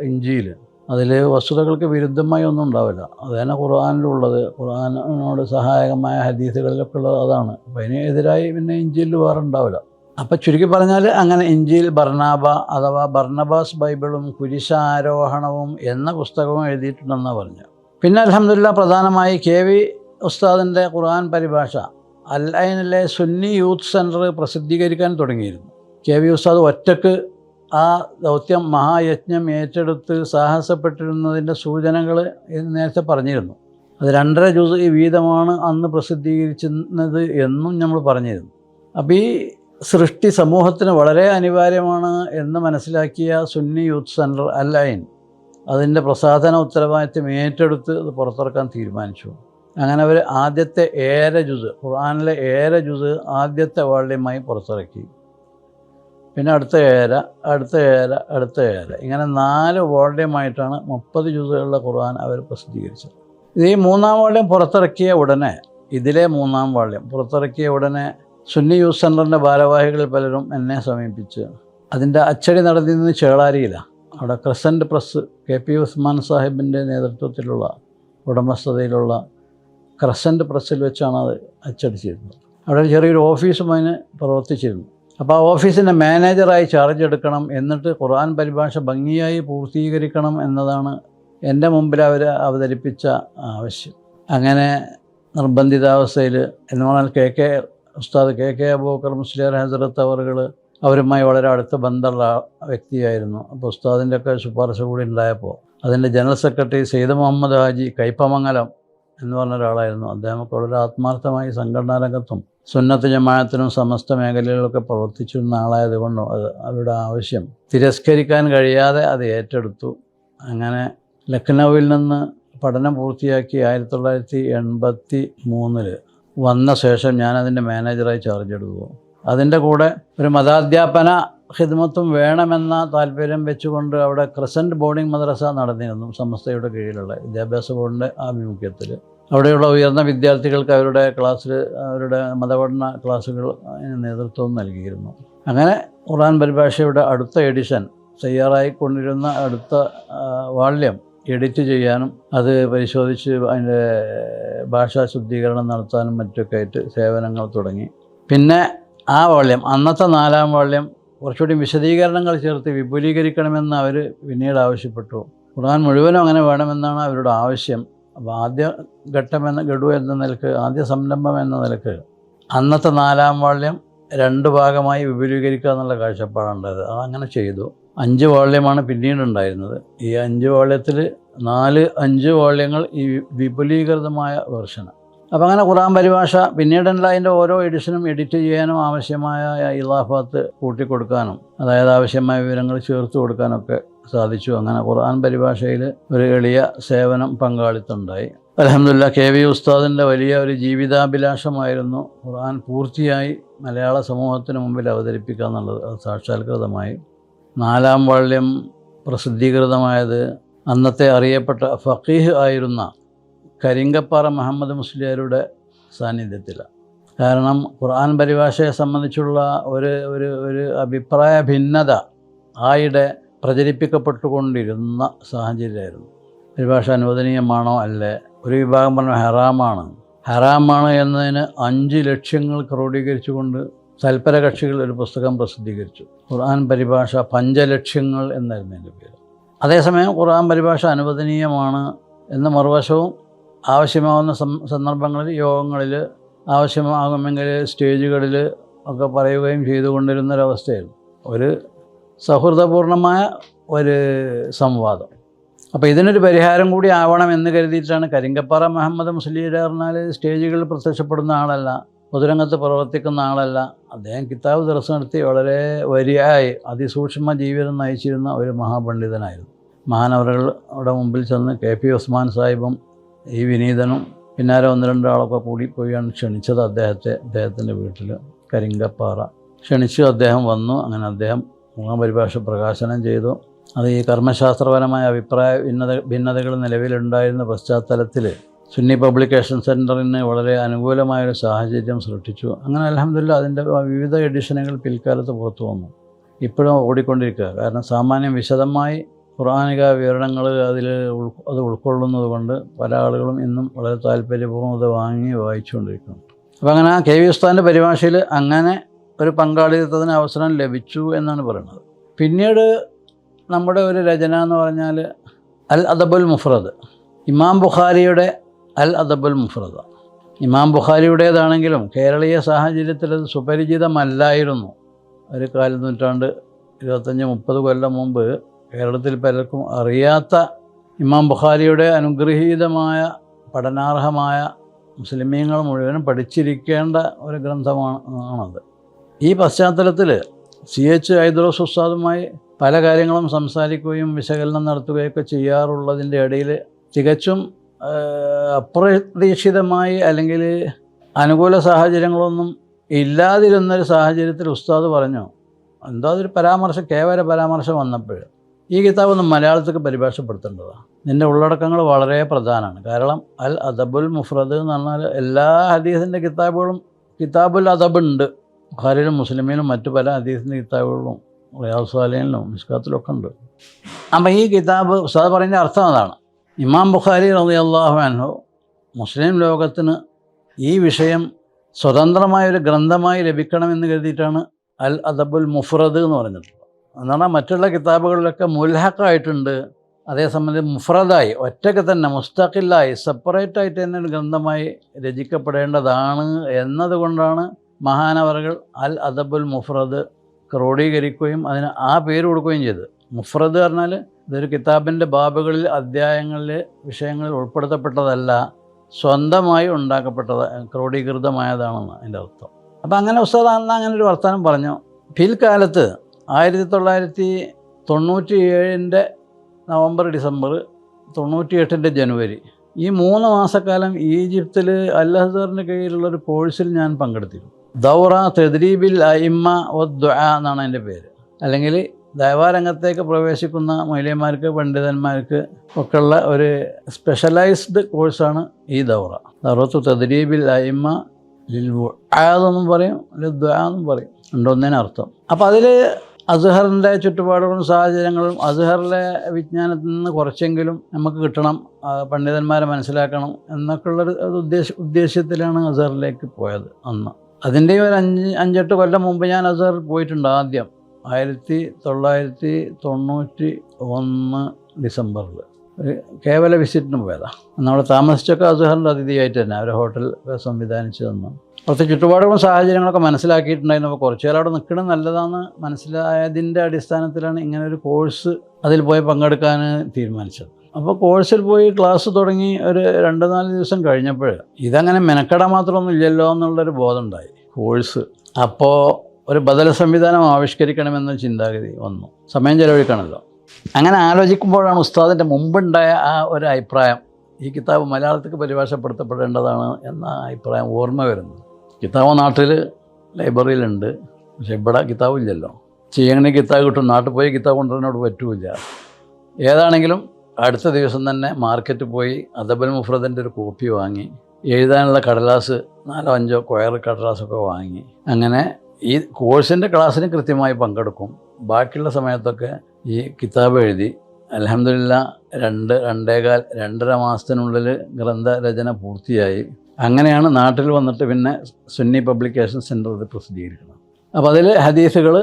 ഇഞ്ചീൽ, അതിൽ വസ്തുതകൾക്ക് വിരുദ്ധമായി ഒന്നും ഉണ്ടാവില്ല. അത് തന്നെ ഖുർആനിലുള്ളത്, ഖുർആനോട് സഹായകമായ ഹദീസുകളിലൊക്കെ ഉള്ളത് അതാണ്. അപ്പോൾ അതിന് എതിരായി പിന്നെ ഇഞ്ചീലിൽ വേറെ ഉണ്ടാവില്ല. അപ്പം ചുരുക്കി പറഞ്ഞാൽ അങ്ങനെ ഇഞ്ചീൽ ബർനാബ അഥവാ ബർണബാസ് ബൈബിളും കുരിശാരോഹണവും എന്ന പുസ്തകവും എഴുതിയിട്ടുണ്ടെന്നാണ് പറഞ്ഞു. പിന്നെ അൽഹംദുലില്ലാഹ് പ്രധാനമായി KV ഉസ്താദിൻ്റെ ഖുർആൻ പരിഭാഷ അൽ-ഐനിലെ സുന്നി യൂത്ത് സെൻറ്റർ പ്രസിദ്ധീകരിക്കാൻ തുടങ്ങിയിരുന്നു. KV ഉസ്താദ് ഒറ്റക്ക് ആ ദൗത്യം മഹായജ്ഞം ഏറ്റെടുത്ത് സാഹസപ്പെട്ടിരുന്നതിൻ്റെ സൂചനകൾ നേരത്തെ പറഞ്ഞിരുന്നു. അത് 2.5 ജുസ് വീതമാണ് അന്ന് പ്രസിദ്ധീകരിച്ചിരുന്നത് എന്നും നമ്മൾ പറഞ്ഞിരുന്നു. അപ്പോൾ ഈ സൃഷ്ടി സമൂഹത്തിന് വളരെ അനിവാര്യമാണ് എന്ന് മനസ്സിലാക്കിയ സുന്നി യൂത്ത് സെൻറ്റർ അൽ-ഐൻ അതിൻ്റെ പ്രസാധന ഉത്തരവാദിത്വം ഏറ്റെടുത്ത് അത് പുറത്തിറക്കാൻ തീരുമാനിച്ചു. അങ്ങനെ അവർ ആദ്യത്തെ 7 ജുസ്, ഖുർആനിലെ 7 ജുസ് ആദ്യത്തെ വാള്യമായി പുറത്തിറക്കി. പിന്നെ അടുത്ത 7 ഇങ്ങനെ 4 വാള്യമായിട്ടാണ് 30 ജുസുകളുടെ ഖുർആൻ അവർ പ്രസിദ്ധീകരിച്ചത്. ഇത് ഈ 3-ാം വാള്യം പുറത്തിറക്കിയ ഉടനെ, ഇതിലെ 3-ാം വാള്യം പുറത്തിറക്കിയ ഉടനെ സുന്നി യൂത്ത് സെൻറ്ററിൻ്റെ ഭാരവാഹികളിൽ പലരും എന്നെ സമീപിച്ച്, അതിൻ്റെ അച്ചടി നടന്നിരുന്നത് ചേളാരിയിലാണ്. അവിടെ ക്രസൻറ്റ് പ്രസ് KP ഉസ്മാൻ സാഹിബിൻ്റെ നേതൃത്വത്തിലുള്ള ഉടമസ്ഥതയിലുള്ള ക്രസൻറ്റ് പ്രസ്സിൽ വെച്ചാണ് അത് അച്ചടിച്ചിരുന്നത്. അവിടെ ചെറിയൊരു ഓഫീസും അതിന് പ്രവർത്തിച്ചിരുന്നു. അപ്പോൾ ആ ഓഫീസിൻ്റെ മാനേജറായി ചാർജ് എടുക്കണം, എന്നിട്ട് ഖുർആൻ പരിഭാഷ ഭംഗിയായി പൂർത്തീകരിക്കണം എന്നതാണ് എൻ്റെ മുമ്പിൽ അവർ അവതരിപ്പിച്ച ആവശ്യം. അങ്ങനെ നിർബന്ധിതാവസ്ഥയിൽ എന്ന് പറഞ്ഞാൽ ഉസ്താദ് KK അബൂബക്കർ മുസ്ലിയാർ ഹസരത്ത് അവരുമായി വളരെ അടുത്ത ബന്ധമുള്ള വ്യക്തിയായിരുന്നു. അപ്പോൾ ഉസ്താദിൻ്റെയൊക്കെ ശുപാർശ കൂടി ഉണ്ടായപ്പോൾ അതിൻ്റെ ജനറൽ സെക്രട്ടറി സെയ്ദ് മുഹമ്മദ് ഹാജി കൈപ്പമംഗലം എന്ന് പറഞ്ഞ ഒരാളായിരുന്നു. അദ്ദേഹമൊക്കെ വളരെ ആത്മാർത്ഥമായി സംഘടനാ രംഗത്തും സുന്നത്ത് ജമാഅത്തിനും സമസ്ത മേഖലകളിലൊക്കെ പ്രവർത്തിച്ചിരുന്ന ആളായതുകൊണ്ടും അവരുടെ ആവശ്യം തിരസ്കരിക്കാൻ കഴിയാതെ അത് ഏറ്റെടുത്തു. അങ്ങനെ ലക്നൗവിൽ നിന്ന് പഠനം പൂർത്തിയാക്കി 1983 വന്ന ശേഷം ഞാനതിൻ്റെ മാനേജറായി ചാർജ് എടുത്തു. അതിൻ്റെ കൂടെ ഒരു മതാധ്യാപന ഖിദ്മത്തും വേണമെന്ന താല്പര്യം വെച്ചുകൊണ്ട് അവിടെ ക്രസൻറ്റ് ബോർഡിംഗ് മദ്രസ നടന്നിരുന്നു, സമസ്തയുടെ കീഴിലുള്ള വിദ്യാഭ്യാസ ബോർഡിൻ്റെ ആഭിമുഖ്യത്തിൽ. അവിടെയുള്ള ഉയർന്ന വിദ്യാർത്ഥികൾക്ക് അവരുടെ ക്ലാസ്സിൽ അവരുടെ മതപഠന ക്ലാസ്സുകൾ നേതൃത്വം നൽകിയിരുന്നു. അങ്ങനെ ഖുർആൻ പരിഭാഷയുടെ അടുത്ത എഡിഷൻ തയ്യാറായിക്കൊണ്ടിരുന്ന അടുത്ത വാള്യം എഡിറ്റ് ചെയ്യാനും അത് പരിശോധിച്ച് അതിൻ്റെ ഭാഷാ ശുദ്ധീകരണം നടത്താനും മറ്റൊക്കെ ആയിട്ട് സേവനങ്ങൾ തുടങ്ങി. പിന്നെ ആ വാള്യം, അന്നത്തെ 4-ാം വാള്യം കുറച്ചുകൂടി വിശദീകരണങ്ങൾ ചേർത്ത് വിപുലീകരിക്കണമെന്ന് അവർ പിന്നീട് ആവശ്യപ്പെട്ടു. ഖുർആൻ മുഴുവനും അങ്ങനെ വേണമെന്നാണ് അവരുടെ ആവശ്യം. അപ്പോൾ ആദ്യ ഗഡു എന്ന നിലക്ക്, ആദ്യ സംരംഭം എന്ന നിലക്ക് അന്നത്തെ 4-ാം വാള്യം 2 ഭാഗമായി വിപുലീകരിക്കുക എന്നുള്ള കാഴ്ചപ്പാടുണ്ടായത്. അതങ്ങനെ ചെയ്തു. 5 വാള്യമാണ് പിന്നീട് ഉണ്ടായിരുന്നത്. ഈ 5 വാള്യത്തിൽ 5 വാള്യങ്ങൾ ഈ വിപുലീകൃതമായ വെർഷന്. അപ്പോൾ അങ്ങനെ ഖുർആൻ പരിഭാഷ പിന്നീടുള്ള അതിൻ്റെ ഓരോ എഡിഷനും എഡിറ്റ് ചെയ്യാനും ആവശ്യമായ ഇളാഫാത്ത് കൂട്ടിക്കൊടുക്കാനും, അതായത് ആവശ്യമായ വിവരങ്ങൾ ചേർത്ത് കൊടുക്കാനൊക്കെ സാധിച്ചു. അങ്ങനെ ഖുർആൻ പരിഭാഷയിൽ ഒരു എളിയ സേവനം പങ്കാളിത്തമുണ്ടായി. അൽഹംദുലില്ലാ, KV ഉസ്താദിൻ്റെ വലിയ ഒരു ജീവിതാഭിലാഷമായിരുന്നു ഖുർആൻ പൂർത്തിയായി മലയാള സമൂഹത്തിന് മുമ്പിൽ അവതരിപ്പിക്കുക എന്നുള്ളത്. അത് സാക്ഷാത്കൃതമായി. 4-ാം വാള്യം പ്രസിദ്ധീകൃതമായത് അന്നത്തെ അറിയപ്പെട്ട ഫഖീഹ് ആയിരുന്ന കരിങ്കപ്പാറ മുഹമ്മദ് മുസ്ലിയാരുടെ സാന്നിധ്യത്തിലാണ്. കാരണം ഖുർആൻ പരിഭാഷയെ സംബന്ധിച്ചുള്ള ഒരു അഭിപ്രായ ഭിന്നത ആയിടെ പ്രചരിപ്പിക്കപ്പെട്ടുകൊണ്ടിരുന്ന സാഹചര്യമായിരുന്നു. പരിഭാഷ അനുവദനീയമാണോ അല്ലേ? ഒരു വിഭാഗം പറഞ്ഞു ഹറാമാണ് എന്നതിന് 5 ലക്ഷ്യങ്ങൾ ക്രോഡീകരിച്ചുകൊണ്ട് തൽപര കക്ഷികൾ ഒരു പുസ്തകം പ്രസിദ്ധീകരിച്ചു. ഖുർആൻ പരിഭാഷ പഞ്ചലക്ഷ്യങ്ങൾ എന്നായിരുന്നു എൻ്റെ പേര്. അതേസമയം ഖുർആൻ പരിഭാഷ അനുവദനീയമാണ് എന്ന മറുവശവും ആവശ്യമാകുന്ന സന്ദർഭങ്ങളിൽ, യോഗങ്ങളിൽ, ആവശ്യമാകുമെങ്കിൽ സ്റ്റേജുകളിൽ ഒക്കെ പറയുകയും ചെയ്തുകൊണ്ടിരുന്നൊരവസ്ഥയായിരുന്നു. ഒരു സൗഹൃദപൂർണമായ ഒരു സംവാദം. അപ്പോൾ ഇതിനൊരു പരിഹാരം കൂടി ആവണമെന്ന് കരുതിയിട്ടാണ്. കരിങ്കപ്പാറ മുഹമ്മദ് മുസ്ലിയാർ പറഞ്ഞാൽ സ്റ്റേജുകളിൽ പ്രത്യക്ഷപ്പെടുന്ന ആളല്ല, പൊതുരംഗത്ത് പ്രവർത്തിക്കുന്ന ആളല്ല. അദ്ദേഹം കിതാബ് ദർസ് നടത്തി വളരെ വരിയായി അതിസൂക്ഷ്മ ജീവിതം നയിച്ചിരുന്ന ഒരു മഹാപണ്ഡിതനായിരുന്നു. മഹാനവറുകളുടെ മുമ്പിൽ ചെന്ന് KP ഉസ്മാൻ സാഹിബും ഈ വിനീതനും പിന്നാലെ 1-2 ആളൊക്കെ കൂടി പോയാണ് ക്ഷണിച്ചത് അദ്ദേഹത്തിൻ്റെ വീട്ടിൽ കരിങ്കപ്പാറ ക്ഷണിച്ചു. അദ്ദേഹം വന്നു. അങ്ങനെ അദ്ദേഹം ഖുർആൻ പരിഭാഷ പ്രകാശനം ചെയ്തു. അത് ഈ കർമ്മശാസ്ത്രപരമായ അഭിപ്രായ ഭിന്നതകൾ നിലവിലുണ്ടായിരുന്ന പശ്ചാത്തലത്തിൽ സുന്നി പബ്ലിക്കേഷൻ സെൻറ്ററിന് വളരെ അനുകൂലമായൊരു സാഹചര്യം സൃഷ്ടിച്ചു. അങ്ങനെ അൽഹംദുലില്ലാ അതിൻ്റെ വിവിധ എഡിഷനുകൾ പിൽക്കാലത്ത് പുറത്തു വന്നു. ഇപ്പോഴും ഓടിക്കൊണ്ടിരിക്കുക. കാരണം സാമാന്യം വിശദമായി ഖുർആനിക വിവരണങ്ങൾ അത് ഉൾക്കൊള്ളുന്നത് കൊണ്ട് പല ആളുകളും ഇന്നും വളരെ താല്പര്യപൂർവ്വം അത് വായിച്ചുകൊണ്ടിരിക്കുന്നു. അപ്പോൾ അങ്ങനെ KV ഉസ്താദിൻ്റെ പരിഭാഷയിൽ അങ്ങനെ ഒരു പങ്കാളിത്തത്തിന് അവസരം ലഭിച്ചു എന്നാണ് പറയുന്നത്. പിന്നീട് നമ്മുടെ ഒരു രചന എന്ന് പറഞ്ഞാൽ അൽ അദബുൽ മുഫ്രദ്, ഇമാം ബുഖാരിയുടെ അൽ അദബുൽ മുഫ്രദ്. ഇമാം ബുഖാരിയുടേതാണെങ്കിലും കേരളീയ സാഹചര്യത്തിൽ അത് സുപരിചിതമല്ലായിരുന്നു. ഒരു 4 നൂറ്റാണ്ട് 25-30 കൊല്ലം മുമ്പ് കേരളത്തിൽ പലർക്കും അറിയാത്ത ഇമാം ബുഖാരിയുടെ അനുഗ്രഹീതമായ പഠനാർഹമായ മുസ്ലിമീങ്ങൾ മുഴുവനും പഠിച്ചിരിക്കേണ്ട ഒരു ഗ്രന്ഥമാണത്. ഈ പശ്ചാത്തലത്തിൽ CH ഐദ്രോസ് ഉസ്താദുമായി പല കാര്യങ്ങളും സംസാരിക്കുകയും വിശകലനം നടത്തുകയൊക്കെ ചെയ്യാറുള്ളതിൻ്റെ ഇടയിൽ തികച്ചും അപ്രതീക്ഷിതമായി അല്ലെങ്കിൽ അനുകൂല സാഹചര്യങ്ങളൊന്നും ഇല്ലാതിരുന്നൊരു സാഹചര്യത്തിൽ ഉസ്താദ് പറഞ്ഞു, എന്തോ അതൊരു കേവല പരാമർശം വന്നപ്പോൾ ഈ കിതാബൊന്നും മലയാളത്തേക്ക് പരിഭാഷപ്പെടുത്തേണ്ടതാണ്. ഇതിൻ്റെ ഉള്ളടക്കങ്ങൾ വളരെ പ്രധാനമാണ്. കാരണം അൽ അദബുൽ മുഫ്രദ് എന്ന് പറഞ്ഞാൽ എല്ലാ ഹദീസിൻ്റെ കിതാബുൽ അദബുണ്ട്. ബുഖാരിയിലും മുസ്ലിമിലും മറ്റു പല ഹദീസിൻ്റെ കിതാബുകളിലും റിയാദ് സ്വാലിഹിലും മിസ്കാത്തിലും ഒക്കെ ഉണ്ട്. അപ്പം ഈ കിതാബ് ഉസ്താദ് പറയുന്ന അർത്ഥം അതാണ്. ഇമാം ബുഖാരി റളിയല്ലാഹു അൻഹു മുസ്ലിം ലോകത്തിന് ഈ വിഷയം സ്വതന്ത്രമായൊരു ഗ്രന്ഥമായി ലഭിക്കണമെന്ന് കരുതിയിട്ടാണ് അൽ അദബുൽ മുഫ്രദ് എന്ന് പറഞ്ഞിട്ടുള്ളത്. എന്നാണ് മറ്റുള്ള കിതാബുകളിലൊക്കെ മുൽഹഖായിട്ടുണ്ട്. അതേസമയം മുഫ്രദായി ഒറ്റയ്ക്ക് തന്നെ മുസ്തഖില്ലായി സെപ്പറേറ്റായിട്ട് തന്നെ ഒരു ഗ്രന്ഥമായി രചിക്കപ്പെടേണ്ടതാണ് എന്നതുകൊണ്ടാണ് മഹാനവറുകൾ അൽ അദബുൽ മുഫ്രദ് ക്രോഡീകരിക്കുകയും അതിന് ആ പേര് കൊടുക്കുകയും ചെയ്തത്. മുഫ്രദ് പറഞ്ഞാൽ ഇതൊരു കിതാബിൻ്റെ ബാബുകളിൽ, അധ്യായങ്ങളിൽ, വിഷയങ്ങളിൽ ഉൾപ്പെടുത്തപ്പെട്ടതല്ല, സ്വന്തമായി ഉണ്ടാക്കപ്പെട്ടത്, ക്രോഡീകൃതമായതാണെന്ന് അതിൻ്റെ അർത്ഥം. അപ്പോൾ അങ്ങനെ ഉസ്താദ് അങ്ങനെ ഒരു വർത്തമാനം പറഞ്ഞു. പിൽക്കാലത്ത് 1997 നവംബർ, ഡിസംബർ, 98 ജനുവരി ഈ 3 മാസക്കാലം ഈജിപ്തിൽ അൽ അസ്ഹറിൻ്റെ കീഴിലുള്ളൊരു കോഴ്സിൽ ഞാൻ പങ്കെടുത്തിരുന്നു. ദൗറ തദ്രീബിൽ അഇമ്മ വദ്ദുആ എന്നാണ് അതിൻ്റെ പേര്. അല്ലെങ്കിൽ ദൈവാരംഗത്തേക്ക് പ്രവേശിക്കുന്ന മൗലവിമാർക്ക് പണ്ഡിതന്മാർക്ക് ഒക്കെയുള്ള ഒരു സ്പെഷ്യലൈസ്ഡ് കോഴ്സാണ് ഈ ദൗറത്തു തദ്രീബിൽ അയിമ്മ ലിൽ വഅദെന്നും പറയും ലിദ്ദുആ എന്നും പറയും, രണ്ടൊന്നിനർത്ഥം. അപ്പോൾ അതിൽ അസ്ഹറിൻ്റെ ചുറ്റുപാടുകളും സാഹചര്യങ്ങളും അസ്ഹറിലെ വിജ്ഞാനത്തിൽ നിന്ന് കുറച്ചെങ്കിലും നമുക്ക് കിട്ടണം, പണ്ഡിതന്മാരെ മനസ്സിലാക്കണം എന്നൊക്കെയുള്ളൊരു ഉദ്ദേശ്യത്തിലാണ് അസ്ഹറിലേക്ക് പോയത് അന്ന്. അതിൻ്റെ ഒരു 5-8 കൊല്ലം മുമ്പ് ഞാൻ അസ്ഹറിൽ പോയിട്ടുണ്ട്. ആദ്യം 1991 ഡിസംബറിൽ ഒരു കേവല വിസിറ്റിന് പോയതാണ്. നമ്മൾ താമസിച്ചൊക്കെ അസ്ഹറിൻ്റെ അതിഥിയായിട്ട് തന്നെ അവർ ഹോട്ടൽ സംവിധാനിച്ച് തന്നു. അവിടുത്തെ ചുറ്റുപാടുകളും സാഹചര്യങ്ങളൊക്കെ മനസ്സിലാക്കിയിട്ടുണ്ടായിരുന്നു. അപ്പോൾ കുറച്ചു കാലം അവിടെ നിൽക്കണം നല്ലതാണെന്ന് മനസ്സിലായതിൻ്റെ അടിസ്ഥാനത്തിലാണ് ഇങ്ങനെ ഒരു കോഴ്സ് അതിൽ പോയി പങ്കെടുക്കാൻ തീരുമാനിച്ചത്. അപ്പോൾ കോഴ്സിൽ പോയി ക്ലാസ് തുടങ്ങി ഒരു 2-4 ദിവസം കഴിഞ്ഞപ്പോൾ ഇതങ്ങനെ മെനക്കെടാൻ മാത്രമൊന്നും ഇല്ലല്ലോ എന്നുള്ളൊരു ബോധമുണ്ടായി കോഴ്സ്. അപ്പോൾ ഒരു ബദൽ സംവിധാനം ആവിഷ്കരിക്കണമെന്ന ചിന്താഗതി വന്നു. സമയം ചെലവഴിക്കണമല്ലോ. അങ്ങനെ ആലോചിക്കുമ്പോഴാണ് ഉസ്താദിൻ്റെ മുമ്പുണ്ടായ ആ ഒരു അഭിപ്രായം, ഈ കിതാബ് മലയാളത്തിൽ പരിഭാഷപ്പെടുത്തപ്പെടേണ്ടതാണ് എന്ന അഭിപ്രായം ഓർമ്മ വരുന്നത്. കിതാബ് നാട്ടിൽ ലൈബ്രറിയിലുണ്ട്, പക്ഷെ ഇവിടെ കിതാബില്ലല്ലോ. ചെയ്യണമെങ്കിൽ കിതാബ് കിട്ടും, നാട്ടിൽ പോയി കിതാബ് കൊണ്ടുവരാനോട് പറ്റൂല. ഏതാണെങ്കിലും അടുത്ത ദിവസം തന്നെ മാർക്കറ്റിൽ പോയി അദബുൽ മുഫ്രദിൻ്റെ ഒരു കോപ്പി വാങ്ങി, എഴുതാനുള്ള കടലാസ് 4-5 കൊയർ കടലാസൊക്കെ വാങ്ങി. അങ്ങനെ ഈ കോഴ്സിൻ്റെ ക്ലാസ്സിന് കൃത്യമായി പങ്കെടുക്കും. ബാക്കിയുള്ള സമയത്തൊക്കെ ഈ കിതാബ് എഴുതി അൽഹംദുലില്ലാ 2-2.5 മാസത്തിനുള്ളിൽ ഗ്രന്ഥരചന പൂർത്തിയായി. അങ്ങനെയാണ് നാട്ടിൽ വന്നിട്ട് പിന്നെ സുന്നി പബ്ലിക്കേഷൻ സെൻറ്ററിൽ പ്രസിദ്ധീകരിക്കുന്നത്. അപ്പോൾ അതിൽ ഹദീസുകൾ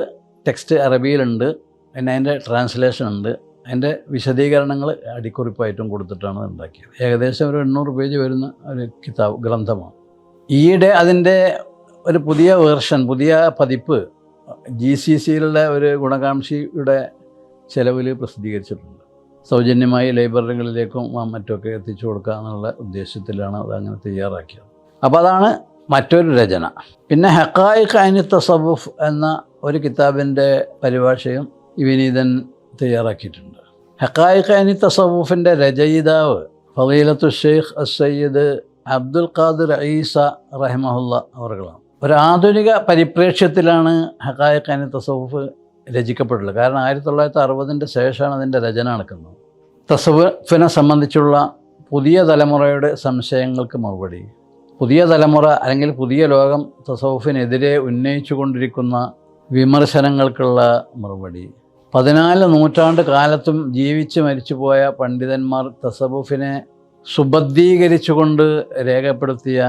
ടെക്സ്റ്റ് അറബിയിലുണ്ട്, പിന്നെ അതിൻ്റെ ട്രാൻസ്ലേഷൻ ഉണ്ട്, അതിൻ്റെ വിശദീകരണങ്ങൾ അടിക്കുറിപ്പായിട്ടും കൊടുത്തിട്ടാണ് ഉണ്ടാക്കിയത്. ഏകദേശം ഒരു 800 പേജ് വരുന്ന ഒരു ഗ്രന്ഥമാണ്. ഈയിടെ അതിൻ്റെ ഒരു പുതിയ വേർഷൻ, പുതിയ പതിപ്പ് GCCയിലുള്ള ഒരു ഗുണകാംക്ഷിയുടെ ചെലവിൽ പ്രസിദ്ധീകരിച്ചിട്ടുണ്ട്. സൗജന്യമായി ലൈബ്രറികളിലേക്കും മറ്റുമൊക്കെ എത്തിച്ചു കൊടുക്കുക എന്നുള്ള ഉദ്ദേശത്തിലാണ് അതങ്ങനെ തയ്യാറാക്കിയത്. അപ്പോൾ അതാണ് മറ്റൊരു രചന. പിന്നെ ഹഖായിഖ് അനി തസവുഫ് എന്ന ഒരു കിതാബിൻ്റെ പരിഭാഷയും ഈ വിനീതൻ തയ്യാറാക്കിയിട്ടുണ്ട്. ഹഖായിഖ് അനി തസവുഫിൻ്റെ രചയിതാവ് ഫളീലത്തു ഷെയ്ഖ് അസ്സയ്യിദ് അബ്ദുൽ ഖാദിർ ഈസ റഹിമഹുല്ല അവർകളാണ്. ഒരു ആധുനിക പരിപ്രേക്ഷ്യത്തിലാണ് ഹഖായിഖ് അനി തസവുഫ് രചിക്കപ്പെട്ടുള്ളത്. കാരണം 1960 ശേഷമാണ് അതിൻ്റെ രചന നടക്കുന്നത്. തസവുഫിനെ സംബന്ധിച്ചുള്ള പുതിയ തലമുറയുടെ സംശയങ്ങൾക്ക് മറുപടി, പുതിയ തലമുറ അല്ലെങ്കിൽ പുതിയ ലോകം തസവുഫിനെതിരെ ഉന്നയിച്ചു കൊണ്ടിരിക്കുന്ന വിമർശനങ്ങൾക്കുള്ള മറുപടി, 14 നൂറ്റാണ്ട് കാലത്തും ജീവിച്ച് മരിച്ചുപോയ പണ്ഡിതന്മാർ തസവുഫിനെ സുബദ്ധീകരിച്ചുകൊണ്ട് രേഖപ്പെടുത്തിയ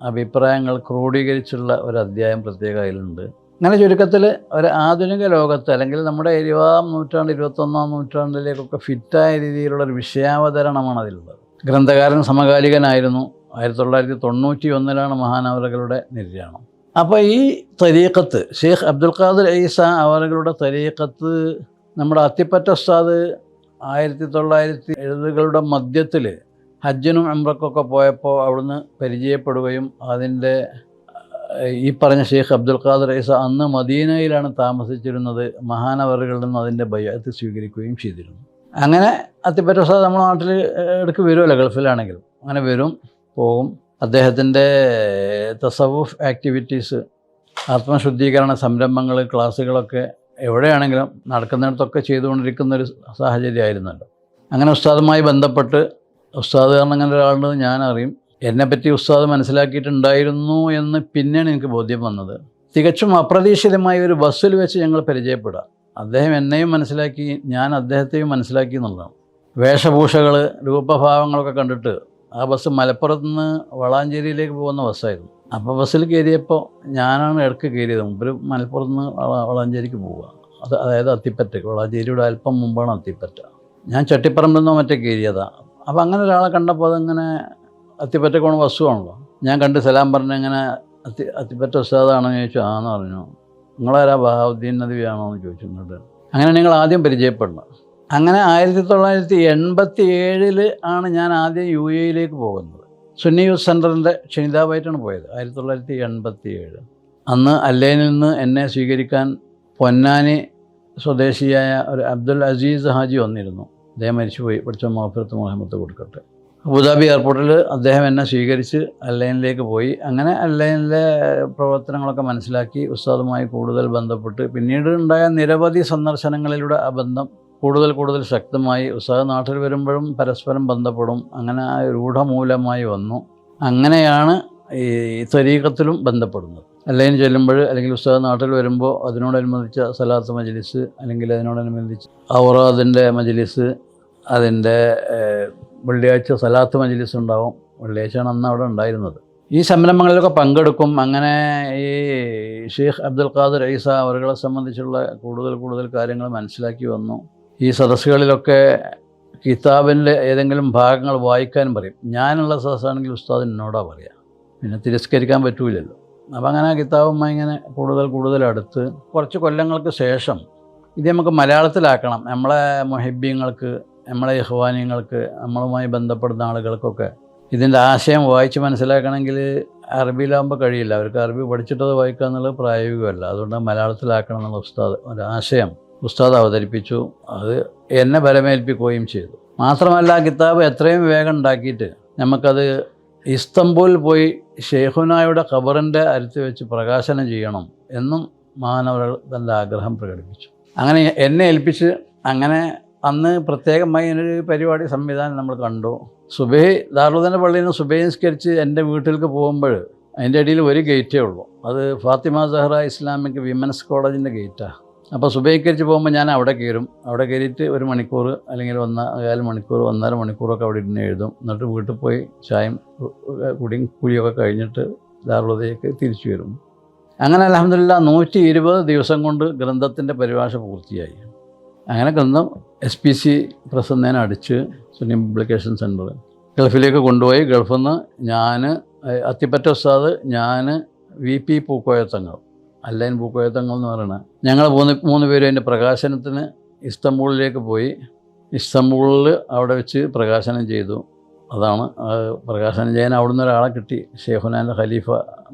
അഭിപ്രായങ്ങൾ ക്രോഡീകരിച്ചുള്ള ഒരു അധ്യായം പ്രത്യേക അതിലുണ്ട്. അങ്ങനെ ചുരുക്കത്തിൽ ഒരു ആധുനിക ലോകത്ത് അല്ലെങ്കിൽ നമ്മുടെ 20-ാം നൂറ്റാണ്ട് 21-ാം നൂറ്റാണ്ടിലേക്കൊക്കെ ഫിറ്റായ രീതിയിലുള്ളൊരു വിഷയാവതരണമാണ് അതിലുള്ളത്. ഗ്രന്ഥകാരൻ സമകാലികനായിരുന്നു. 1991 മഹാനവറുകളുടെ നിര്യാണം. അപ്പോൾ ഈ തരീഖത്ത് ഷെയ്ഖ് അബ്ദുൽ ഖാദിർ ഈസ അവറുകളുടെ തരീഖത്ത് നമ്മുടെ അത്തിപ്പറ്റ ഉസ്താദ് 1970-കളുടെ മധ്യത്തിൽ ഹജ്ജിനും ഉംറക്കൊക്കെ പോയപ്പോൾ അവിടുന്ന് പരിചയപ്പെടുകയും അതിൻ്റെ ഈ പറഞ്ഞ ഷെയ്ഖ് അബ്ദുൽ ഖാദിർ ഈസ അന്ന് മദീനയിലാണ് താമസിച്ചിരുന്നത്. മഹാനവറുകളിൽ നിന്ന് അതിൻ്റെ ബൈഅത്ത് സ്വീകരിക്കുകയും ചെയ്തിരുന്നു. അങ്ങനെ അത്തിപ്പറ്റ ഉസ്താദ് നമ്മുടെ നാട്ടിൽ ഇടയ്ക്ക് വരുമല്ലോ, ഗൾഫിലാണെങ്കിലും അങ്ങനെ വരും പോകും. അദ്ദേഹത്തിൻ്റെ തസവുഫ് ആക്ടിവിറ്റീസ്, ആത്മശുദ്ധീകരണ സംരംഭങ്ങൾ, ക്ലാസ്സുകളൊക്കെ എവിടെയാണെങ്കിലും നടക്കുന്നിടത്തൊക്കെ ചെയ്തുകൊണ്ടിരിക്കുന്നൊരു സാഹചര്യമായിരുന്നല്ലോ. അങ്ങനെ ഉസ്താദുമായി ബന്ധപ്പെട്ട് ഉസ്താദ് കാരണം അങ്ങനെ ഒരാളുണ്ടെന്ന് ഞാനറിയും. എന്നെപ്പറ്റി ഉസ്താദ് മനസ്സിലാക്കിയിട്ടുണ്ടായിരുന്നു എന്ന് പിന്നെയാണ് എനിക്ക് ബോധ്യം വന്നത്. തികച്ചും അപ്രതീക്ഷിതമായ ഒരു ബസ്സിൽ വെച്ച് ഞങ്ങൾ പരിചയപ്പെടാം. അദ്ദേഹം എന്നെയും മനസ്സിലാക്കി, ഞാൻ അദ്ദേഹത്തെയും മനസ്സിലാക്കി എന്നുള്ളതാണ്. വേഷഭൂഷകൾ, രൂപഭാവങ്ങളൊക്കെ കണ്ടിട്ട് ആ ബസ് മലപ്പുറത്ത് നിന്ന് വളാഞ്ചേരിയിലേക്ക് പോകുന്ന ബസ്സായിരുന്നു. അപ്പോൾ ബസ്സിൽ കയറിയപ്പോൾ ഞാനാണ് ഇടയ്ക്ക് കയറിയത്. മുമ്പ് മലപ്പുറത്ത് നിന്ന് വളാഞ്ചേരിക്ക് പോവുക, അതായത് അത്തിപ്പറ്റയ്ക്ക്. വളാഞ്ചേരിയുടെ അല്പം മുമ്പാണ് അത്തിപ്പറ്റ. ഞാൻ ചട്ടിപ്പറമ്പിൽ നിന്നോ മറ്റേ കയറിയതാണ്. അപ്പോൾ അങ്ങനെ ഒരാളെ കണ്ടപ്പോൾ അതങ്ങനെ അത്തിപ്പറ്റയ്ക്ക് പോകണ ബസ്സുവാണല്ലോ. ഞാൻ കണ്ട് സലാം പറഞ്ഞ് എങ്ങനെ അത്തിപ്പറ്റ ഉസ്താദാണെന്ന് ചോദിച്ചു. ആന്ന് പറഞ്ഞു. നിങ്ങളാരാ ബഹാവുദ്ദീൻ നദ്വിയാണോ എന്ന് ചോദിച്ചു. ഇങ്ങോട്ട് അങ്ങനെ നിങ്ങൾ ആദ്യം പരിചയപ്പെടണം. അങ്ങനെ 1987 ആണ് ഞാൻ ആദ്യം UAE പോകുന്നത്. സുന്നി യൂത്ത് സെൻറ്ററിൻ്റെ ക്ഷണിതാവായിട്ടാണ് പോയത് 1987. അന്ന് അല്ലേനിൽ നിന്ന് എന്നെ സ്വീകരിക്കാൻ പൊന്നാനി സ്വദേശിയായ ഒരു അബ്ദുൽ അസീസ് ഹാജി വന്നിരുന്നു. അദ്ദേഹം മരിച്ചുപോയി, പഠിച്ച മഹഫിറത്ത് മുഹമ്മദ് കൊടുക്കട്ടെ. അബുദാബി എയർപോർട്ടിൽ അദ്ദേഹം എന്നെ സ്വീകരിച്ച് അല്ലൈനിലേക്ക് പോയി. അങ്ങനെ അല്ലൈനിലെ പ്രവർത്തനങ്ങളൊക്കെ മനസ്സിലാക്കി ഉസ്താദുമായി കൂടുതൽ ബന്ധപ്പെട്ട് പിന്നീട് ഉണ്ടായ നിരവധി സന്ദർശനങ്ങളിലൂടെ ആ ബന്ധം കൂടുതൽ ശക്തമായി. ഉസ്താദ് നാട്ടിൽ വരുമ്പോഴും പരസ്പരം ബന്ധപ്പെടും. അങ്ങനെ രൂഢമൂലമായി വന്നു. അങ്ങനെയാണ് ഈ ത്വരീഖത്തിലും ബന്ധപ്പെടുന്നത്. അല്ലൈൻ ചെല്ലുമ്പോൾ അല്ലെങ്കിൽ ഉസ്താദ് നാട്ടിൽ വരുമ്പോൾ അതിനോടനുബന്ധിച്ച സലാത്ത് മജ്ലിസ് അല്ലെങ്കിൽ അതിനോടനുബന്ധിച്ച് ഔറാദിൻ്റെ മജ്ലിസ്, അതിൻ്റെ വെള്ളിയാഴ്ച സലാത്ത് മജ്ലിസ് ഉണ്ടാവും. വെള്ളിയാഴ്ചയാണ് അന്ന് അവിടെ ഉണ്ടായിരുന്നത്. ഈ സംരംഭങ്ങളിലൊക്കെ പങ്കെടുക്കും. അങ്ങനെ ഈ ഷെയ്ഖ് അബ്ദുൽ ഖാദിർ ഈസ അവരുകളെ സംബന്ധിച്ചുള്ള കൂടുതൽ കാര്യങ്ങൾ മനസ്സിലാക്കി വന്നു. ഈ സദസ്സുകളിലൊക്കെ കിതാബിൻ്റെ ഏതെങ്കിലും ഭാഗങ്ങൾ വായിക്കാനും പറയും. ഞാനുള്ള സദസ്സാണെങ്കിൽ ഉസ്താദ് എന്നോടാ പറയുക, പിന്നെ തിരസ്കരിക്കാൻ പറ്റൂലല്ലോ. അപ്പം അങ്ങനെ കിതാബുമായി ഇങ്ങനെ കൂടുതൽ അടുത്ത് കുറച്ച് കൊല്ലങ്ങൾക്ക് ശേഷം ഇത് നമുക്ക് മലയാളത്തിലാക്കണം. നമ്മളെ മുഹിബ്ബീങ്ങൾക്ക്, നമ്മളെ ഇഖ്വാനിങ്ങൾക്ക്, നമ്മളുമായി ബന്ധപ്പെടുന്ന ആളുകൾക്കൊക്കെ ഇതിൻ്റെ ആശയം വായിച്ച് മനസ്സിലാക്കണമെങ്കിൽ അറബിയിലാകുമ്പോൾ കഴിയില്ല. അവർക്ക് അറബി പഠിച്ചിട്ടത് വായിക്കുക എന്നുള്ളത് പ്രായോഗികമല്ല. അതുകൊണ്ട് മലയാളത്തിലാക്കണം എന്നുള്ള ഒരാശയം ഉസ്താദ് അവതരിപ്പിച്ചു. അത് എന്നെ ബലമേൽപ്പിക്കുകയും ചെയ്തു. മാത്രമല്ല കിതാബ് എത്രയും വേഗം ഉണ്ടാക്കിയിട്ട് നമുക്കത് ഇസ്തംബൂൾ പോയി ഷെയ്ഖുനായുടെ ഖബറിൻ്റെ അടുത്ത് വെച്ച് പ്രകാശനം ചെയ്യണം എന്നും മഹാനവർ തൻ്റെ ആഗ്രഹം പ്രകടിപ്പിച്ചു. അങ്ങനെ എന്നെ ഏൽപ്പിച്ച് അങ്ങനെ അന്ന് പ്രത്യേകമായി ഒരു പരിപാടി സംവിധാനം നമ്മൾ കണ്ടു. സുബഹി ദാറുൽഹുദയുടെ പള്ളിയിൽ നിന്ന് സുബഹി നിസ്കരിച്ച് എൻ്റെ വീട്ടിലേക്ക് പോകുമ്പോൾ അതിൻ്റെ ഇടയിൽ ഒരു ഗേറ്റേ ഉള്ളൂ. അത് ഫാത്തിമ സഹ്റ ഇസ്ലാമിക് വിമൻസ് കോളേജിൻ്റെ ഗേറ്റാണ്. അപ്പോൾ സുബഹിക്കരിച്ച് പോകുമ്പോൾ ഞാൻ അവിടെ കയറും. അവിടെ കയറിയിട്ട് 1 മണിക്കൂർ അല്ലെങ്കിൽ 1.25 മണിക്കൂർ 1.5 മണിക്കൂറൊക്കെ അവിടെ ഇരുന്ന് എഴുതും. എന്നിട്ട് വീട്ടിൽ പോയി ചായയും കുടിയൊക്കെ കഴിഞ്ഞിട്ട് ദാറുൽഹുദയിലേക്ക് തിരിച്ചു വരും. അങ്ങനെ അൽഹംദുലില്ലാഹ് 120 ദിവസം കൊണ്ട് ഗ്രന്ഥത്തിൻ്റെ പരിഭാഷ പൂർത്തിയായി. അങ്ങനെ ഗ്രന്ഥം SPC പ്രസ് എന്നതിനെ അടിച്ച് സുന്നി പബ്ലിക്കേഷൻ സെൻറ്റർ ഗൾഫിലേക്ക് കൊണ്ടുപോയി. ഗൾഫിൽ നിന്ന് ഞാൻ, അത്തിപ്പറ്റ ഉസ്താദ്, ഞാൻ, VP പൂക്കോയത്തങ്ങൾ, അല്ലൈൻ പൂക്കോയത്തങ്ങൾ എന്ന് പറയുന്നത്, ഞങ്ങൾ മൂന്ന് പേരും അതിൻ്റെ പ്രകാശനത്തിന് ഇസ്തംബൂളിലേക്ക് പോയി. ഇസ്തംബൂളിൽ അവിടെ വെച്ച് പ്രകാശനം ചെയ്തു. അതാണ് പ്രകാശനം ചെയ്യാൻ അവിടുന്ന് ഒരാളെ കിട്ടി. ഷെയ്ഖുനാൻ്റെ ഖലീഫ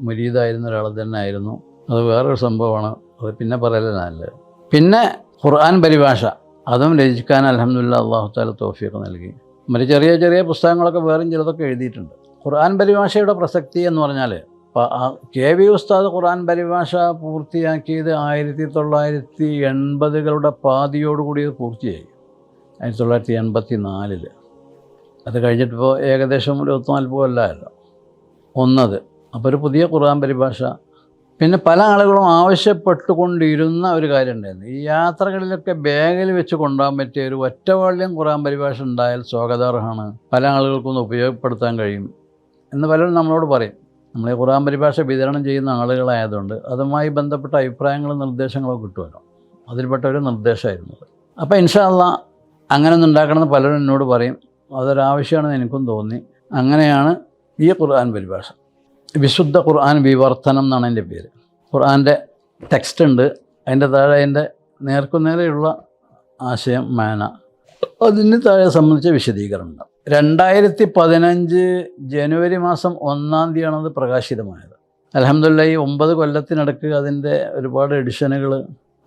മുരീദായിരുന്ന ഒരാൾ തന്നെ ആയിരുന്നു. അത് വേറൊരു സംഭവമാണ്. അത് പിന്നെ പറയലേ നല്ലത്. പിന്നെ ഖുർആൻ പരിഭാഷ അതും രചിക്കാൻ അൽഹംദുലില്ലാഹ് അല്ലാഹു തആല തൗഫീഖ് നൽകി. മറ്റ് ചെറിയ പുസ്തകങ്ങളൊക്കെ വേറെയും ചിലതൊക്കെ എഴുതിയിട്ടുണ്ട്. ഖുർആൻ പരിഭാഷയുടെ പ്രസക്തി എന്ന് പറഞ്ഞാൽ KV ഉസ്താദ് ഖുർആൻ പരിഭാഷ പൂർത്തിയാക്കിയത് 1980കളുടെ പാതിയോടുകൂടി പൂർത്തിയായി. 1984. അത് കഴിഞ്ഞിട്ടിപ്പോൾ ഏകദേശം 30-40 കൊല്ലമല്ലോ ഒന്നത്. അപ്പോൾ ഒരു പുതിയ ഖുർആൻ പരിഭാഷ. പിന്നെ പല ആളുകളും ആവശ്യപ്പെട്ടുകൊണ്ടിരുന്ന ഒരു കാര്യം ഉണ്ടായിരുന്നു. ഈ യാത്രകളിലൊക്കെ ബാഗിൽ വെച്ച് കൊണ്ടുപോകാൻ പറ്റിയ ഒരു ഒറ്റവാള്യം ഖുർആൻ പരിഭാഷ ഉണ്ടായാൽ സ്വാഗതാർഹമാണ്, പല ആളുകൾക്കൊന്ന് ഉപയോഗപ്പെടുത്താൻ കഴിയും എന്ന് പലരും നമ്മളോട് പറയും. നമ്മൾ ഈ ഖുർആൻ പരിഭാഷ വിതരണം ചെയ്യുന്ന ആളുകളായതുകൊണ്ട് അതുമായി ബന്ധപ്പെട്ട അഭിപ്രായങ്ങളും നിർദ്ദേശങ്ങളും കിട്ടുമല്ലോ. അതിൽപ്പെട്ട ഒരു നിർദ്ദേശമായിരുന്നു. അപ്പോൾ ഇൻഷാ അല്ലാഹ് അങ്ങനെ ഒന്ന് ഉണ്ടാക്കണമെന്ന് പലരും എന്നോട് പറയും. അതൊരാവശ്യമാണെന്ന് എനിക്കും തോന്നി. അങ്ങനെയാണ് ഈ ഖുർആൻ പരിഭാഷ. വിശുദ്ധ ഖുർആൻ വിവർത്തനം എന്നാണ് അതിൻ്റെ പേര്. ഖുർആൻ്റെ ടെക്സ്റ്റ് ഉണ്ട്, അതിൻ്റെ താഴെ അതിൻ്റെ നേർക്കുനേരെയുള്ള ആശയം, മാന, അതിന് താഴെ സംബന്ധിച്ച വിശദീകരണം ഉണ്ട്. 2015 ജനുവരി മാസം 1-ാം തീയതിയാണത് പ്രകാശിതമായത്. അൽഹംദുലില്ലാഹ് ഈ 9 കൊല്ലത്തിനിടയ്ക്ക് അതിൻ്റെ ഒരുപാട് എഡിഷനുകൾ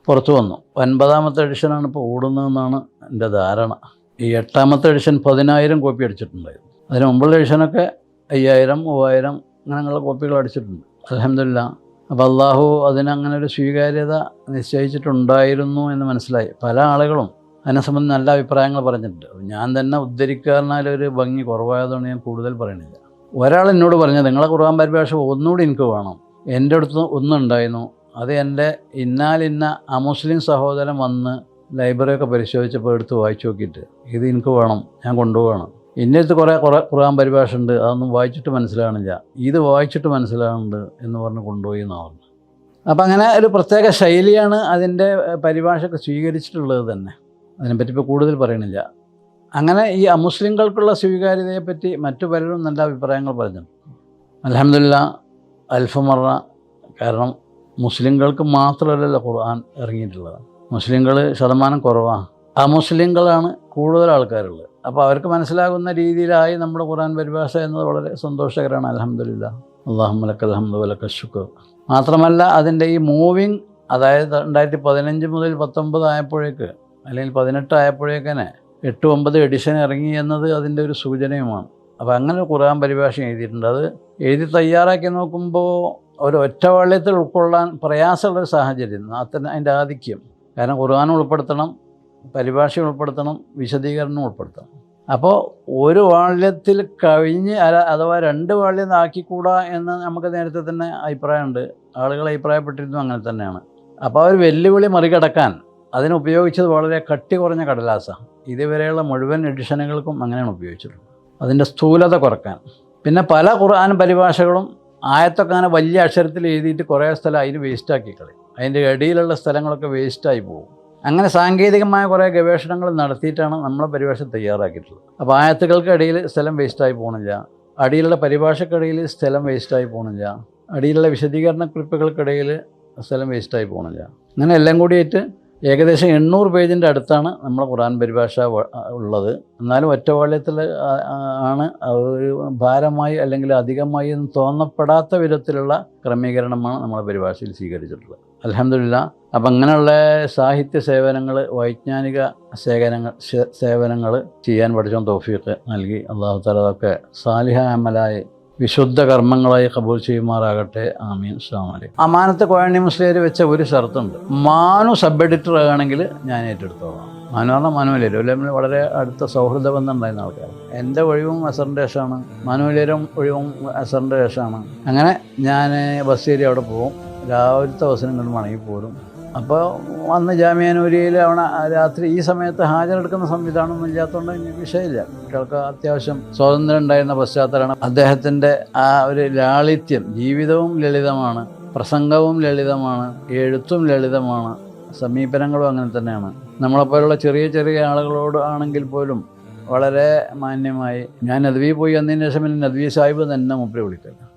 പുറത്തു വന്നു. 9ാമത്തെ എഡിഷനാണ് ഇപ്പോൾ ഓടുന്നതെന്നാണ് എൻ്റെ ധാരണ. ഈ 8ാമത്തെ എഡിഷൻ 10,000 കോപ്പി അടിച്ചിട്ടുണ്ടായിരുന്നു. അതിന് മുമ്പുള്ള എഡിഷനൊക്കെ 5,000, 3,000 അങ്ങനെയുള്ള കോപ്പികൾ അടിച്ചിട്ടുണ്ട്. അൽഹംദുലില്ലാഹ്. അപ്പോൾ അള്ളാഹു അതിനങ്ങനെ ഒരു സ്വീകാര്യത നിശ്ചയിച്ചിട്ടുണ്ടായിരുന്നു എന്ന് മനസ്സിലായി. പല ആളുകളും അതിനെ സംബന്ധിച്ച് നല്ല അഭിപ്രായങ്ങൾ പറഞ്ഞിട്ടുണ്ട്. ഞാൻ തന്നെ ഉദ്ധരിക്കാറിനാലൊരു ഭംഗി കുറവായതുകൊണ്ട് ഞാൻ കൂടുതൽ പറയണില്ല. ഒരാൾ എന്നോട് പറഞ്ഞത്, നിങ്ങളെ ഖുർആൻ പരിഭാഷ ഒന്നുകൂടി എനിക്ക് വേണം. എൻ്റെ അടുത്ത് ഒന്നുണ്ടായിരുന്നു, അത് എൻ്റെ ഇന്നാലിന്ന അമുസ്ലിം സഹോദരൻ വന്ന് ലൈബ്രറിയൊക്കെ പരിശോധിച്ചപ്പോൾ എടുത്ത് വായിച്ചു നോക്കിയിട്ട് ഇത് എനിക്ക് വേണം, ഞാൻ കൊണ്ടുപോകണം. എൻ്റെ അടുത്ത് കുറേ ഖുർആൻ പരിഭാഷ ഉണ്ട്, അതൊന്നും വായിച്ചിട്ട് മനസ്സിലാകണില്ല, ഇത് വായിച്ചിട്ട് മനസ്സിലാകുന്നുണ്ട് എന്ന് പറഞ്ഞ് കൊണ്ടുപോയി എന്നാണ് പറഞ്ഞു. അപ്പം അങ്ങനെ ഒരു പ്രത്യേക ശൈലിയാണ് അതിൻ്റെ പരിഭാഷയൊക്കെ സ്വീകരിച്ചിട്ടുള്ളത് തന്നെ. അതിനെപ്പറ്റി ഇപ്പോൾ കൂടുതൽ പറയണില്ല. അങ്ങനെ ഈ അമുസ്ലിങ്ങൾക്കുള്ള സ്വീകാര്യതയെപ്പറ്റി മറ്റു പലരും നല്ല അഭിപ്രായങ്ങൾ പറഞ്ഞു. അൽഹംദുലില്ലാഹ് അൽഫമറ. കാരണം മുസ്ലിങ്ങൾക്ക് മാത്രമല്ലല്ലോ ഖുർആൻ ഇറങ്ങിയിട്ടുള്ളത്. മുസ്ലിങ്ങൾ ശതമാനം കുറവാണ്, അമുസ്ലിങ്ങളാണ് കൂടുതൽ ആൾക്കാരുള്ളത്. അപ്പോൾ അവർക്ക് മനസ്സിലാകുന്ന രീതിയിലായി നമ്മുടെ ഖുർആൻ പരിഭാഷ എന്നത് വളരെ സന്തോഷകരമാണ്. അൽഹംദുലില്ലാഹ്. അല്ലാഹുമ്മ ലക്കൽ ഹംദു വലക ശുക്ർ. മാത്രമല്ല അതിൻ്റെ ഈ മൂവിങ്, അതായത് 2015 മുതൽ 19 ആയപ്പോഴേക്ക് അല്ലെങ്കിൽ 18 ആയപ്പോഴേക്കന്നെ 8-9 എഡിഷൻ ഇറങ്ങി എന്നത് അതിൻ്റെ ഒരു സൂചനയുമാണ്. അപ്പോൾ അങ്ങനെ ഒരു ഖുർആൻ പരിഭാഷ എഴുതിയിട്ടുണ്ട്. അത് എഴുതി തയ്യാറാക്കി നോക്കുമ്പോൾ ഒരു ഒറ്റ വാള്യത്തിൽ ഉൾക്കൊള്ളാൻ പ്രയാസമുള്ളൊരു സാഹചര്യം, അതിൻ്റെ ആധിക്യം. കാരണം ഖുർആൻ ഉൾപ്പെടുത്തണം, പരിഭാഷ ഉൾപ്പെടുത്തണം, വിശദീകരണം ഉൾപ്പെടുത്തണം. അപ്പോൾ ഒരു വാള്യത്തിൽ കഴിഞ്ഞ് അഥവാ 2 വാള്യം ആക്കിക്കൂടാ എന്ന് നമുക്ക് നേരത്തെ തന്നെ അഭിപ്രായമുണ്ട്. ആളുകൾ അഭിപ്രായപ്പെട്ടിരുന്നു അങ്ങനെ തന്നെയാണ്. അപ്പോൾ ആ ഒരു വെല്ലുവിളി മറികടക്കാൻ അതിനുപയോഗിച്ചത് വളരെ കട്ടി കുറഞ്ഞ കടലാസാണ്. ഇതുവരെയുള്ള മുഴുവൻ എഡിഷനുകൾക്കും അങ്ങനെയാണ് ഉപയോഗിച്ചിട്ടുള്ളത്, അതിൻ്റെ സ്ഥൂലത കുറക്കാൻ. പിന്നെ പല ഖുർആൻ പരിഭാഷകളും ആയത്തൊക്കെ അങ്ങനെ വലിയ അക്ഷരത്തിൽ എഴുതിയിട്ട് കുറേ സ്ഥലം അതിന് വേസ്റ്റാക്കി കളയും. അതിൻ്റെ ഇടയിലുള്ള സ്ഥലങ്ങളൊക്കെ വേസ്റ്റായി പോകും. അങ്ങനെ സാങ്കേതികമായ കുറേ ഗവേഷണങ്ങൾ നടത്തിയിട്ടാണ് നമ്മളെ പരിഭാഷ തയ്യാറാക്കിയിട്ടുള്ളത്. അപ്പോൾ ആയത്തുകൾക്ക് ഇടയിൽ സ്ഥലം വേസ്റ്റായി പോകണില്ല, അടിയിലുള്ള പരിഭാഷക്കിടയിൽ സ്ഥലം വേസ്റ്റായി പോകണില്ല, അടിയിലുള്ള വിശദീകരണ കുറിപ്പുകൾക്കിടയിൽ സ്ഥലം വേസ്റ്റായി പോകണില്ല. അങ്ങനെ എല്ലാം കൂടിയിട്ട് ഏകദേശം 800 പേജിൻ്റെ അടുത്താണ് നമ്മളെ ഖുർആൻ പരിഭാഷ ഉള്ളത്. എന്നാലും ഒറ്റ വാള്യത്തിൽ ആണ്. ഒരു ഭാരമായി അല്ലെങ്കിൽ അധികമായി എന്ന് തോന്നപ്പെടാത്ത വിധത്തിലുള്ള ക്രമീകരണമാണ് നമ്മളെ പരിഭാഷയിൽ സ്വീകരിച്ചിട്ടുള്ളത്. അൽഹംദുലില്ലാ. അപ്പം അങ്ങനെയുള്ള സാഹിത്യ സേവനങ്ങൾ, വൈജ്ഞാനിക സേവനങ്ങൾ ചെയ്യാൻ പഠിച്ചോൻ തൗഫീഖ് നൽകി. അല്ലാഹു തആല അതൊക്കെ സാലിഹ അമലായി വിശുദ്ധ കർമ്മങ്ങളായി കബൂൽ ചെയ്യുമാറാകട്ടെ. ആമീൻ. അസ്സലാമു അലൈക്കും. അമാനത്ത് കോയണ്ണി മുസ്ലിയാർ വെച്ച ഒരു ഷർത്തുണ്ട്. മാനു സബ് എഡിറ്റർ ആണെങ്കിൽ ഞാൻ ഏറ്റെടുത്തോളാം. മാനു പറഞ്ഞാൽ മാനുവലേരും എല്ലാം വളരെ അടുത്ത സൗഹൃദ ബന്ധം ഉണ്ടായിരുന്ന ആൾക്കാർ. എൻ്റെ ഒഴിവും അസറിൻ്റെ ശേഷമാണ്, മാനുവലേരും ഒഴിവും അസറിൻ്റെ ശേഷമാണ്. അങ്ങനെ ഞാൻ ബസ് കയറി അവിടെ പോകും, രാവിലത്തെ ബസ്സിനും കൊണ്ട് മടങ്ങിപ്പോരും. അപ്പോൾ അന്ന് ജാമിയാനൂരിയിൽ അവിടെ രാത്രി ഈ സമയത്ത് ഹാജരെടുക്കുന്ന സംവിധാനമൊന്നും ഇല്ലാത്തതുകൊണ്ട് എനിക്ക് വിഷയമില്ല. കുട്ടികൾക്ക് അത്യാവശ്യം സ്വാതന്ത്ര്യം ഉണ്ടായിരുന്ന പശ്ചാത്തലമാണ്. അദ്ദേഹത്തിൻ്റെ ആ ഒരു ലാളിത്യം, ജീവിതവും ലളിതമാണ്, പ്രസംഗവും ലളിതമാണ്, എഴുത്തും ലളിതമാണ്, സമീപനങ്ങളും അങ്ങനെ തന്നെയാണ്. നമ്മളെപ്പോലുള്ള ചെറിയ ചെറിയ ആളുകളോട് ആണെങ്കിൽ പോലും വളരെ മാന്യമായി. ഞാൻ നദ്വി പോയി വന്നതിന് ശേഷം പിന്നെ നദ്വി സാഹിബ് തന്നെ മുപ്പരെ വിളിക്കുക.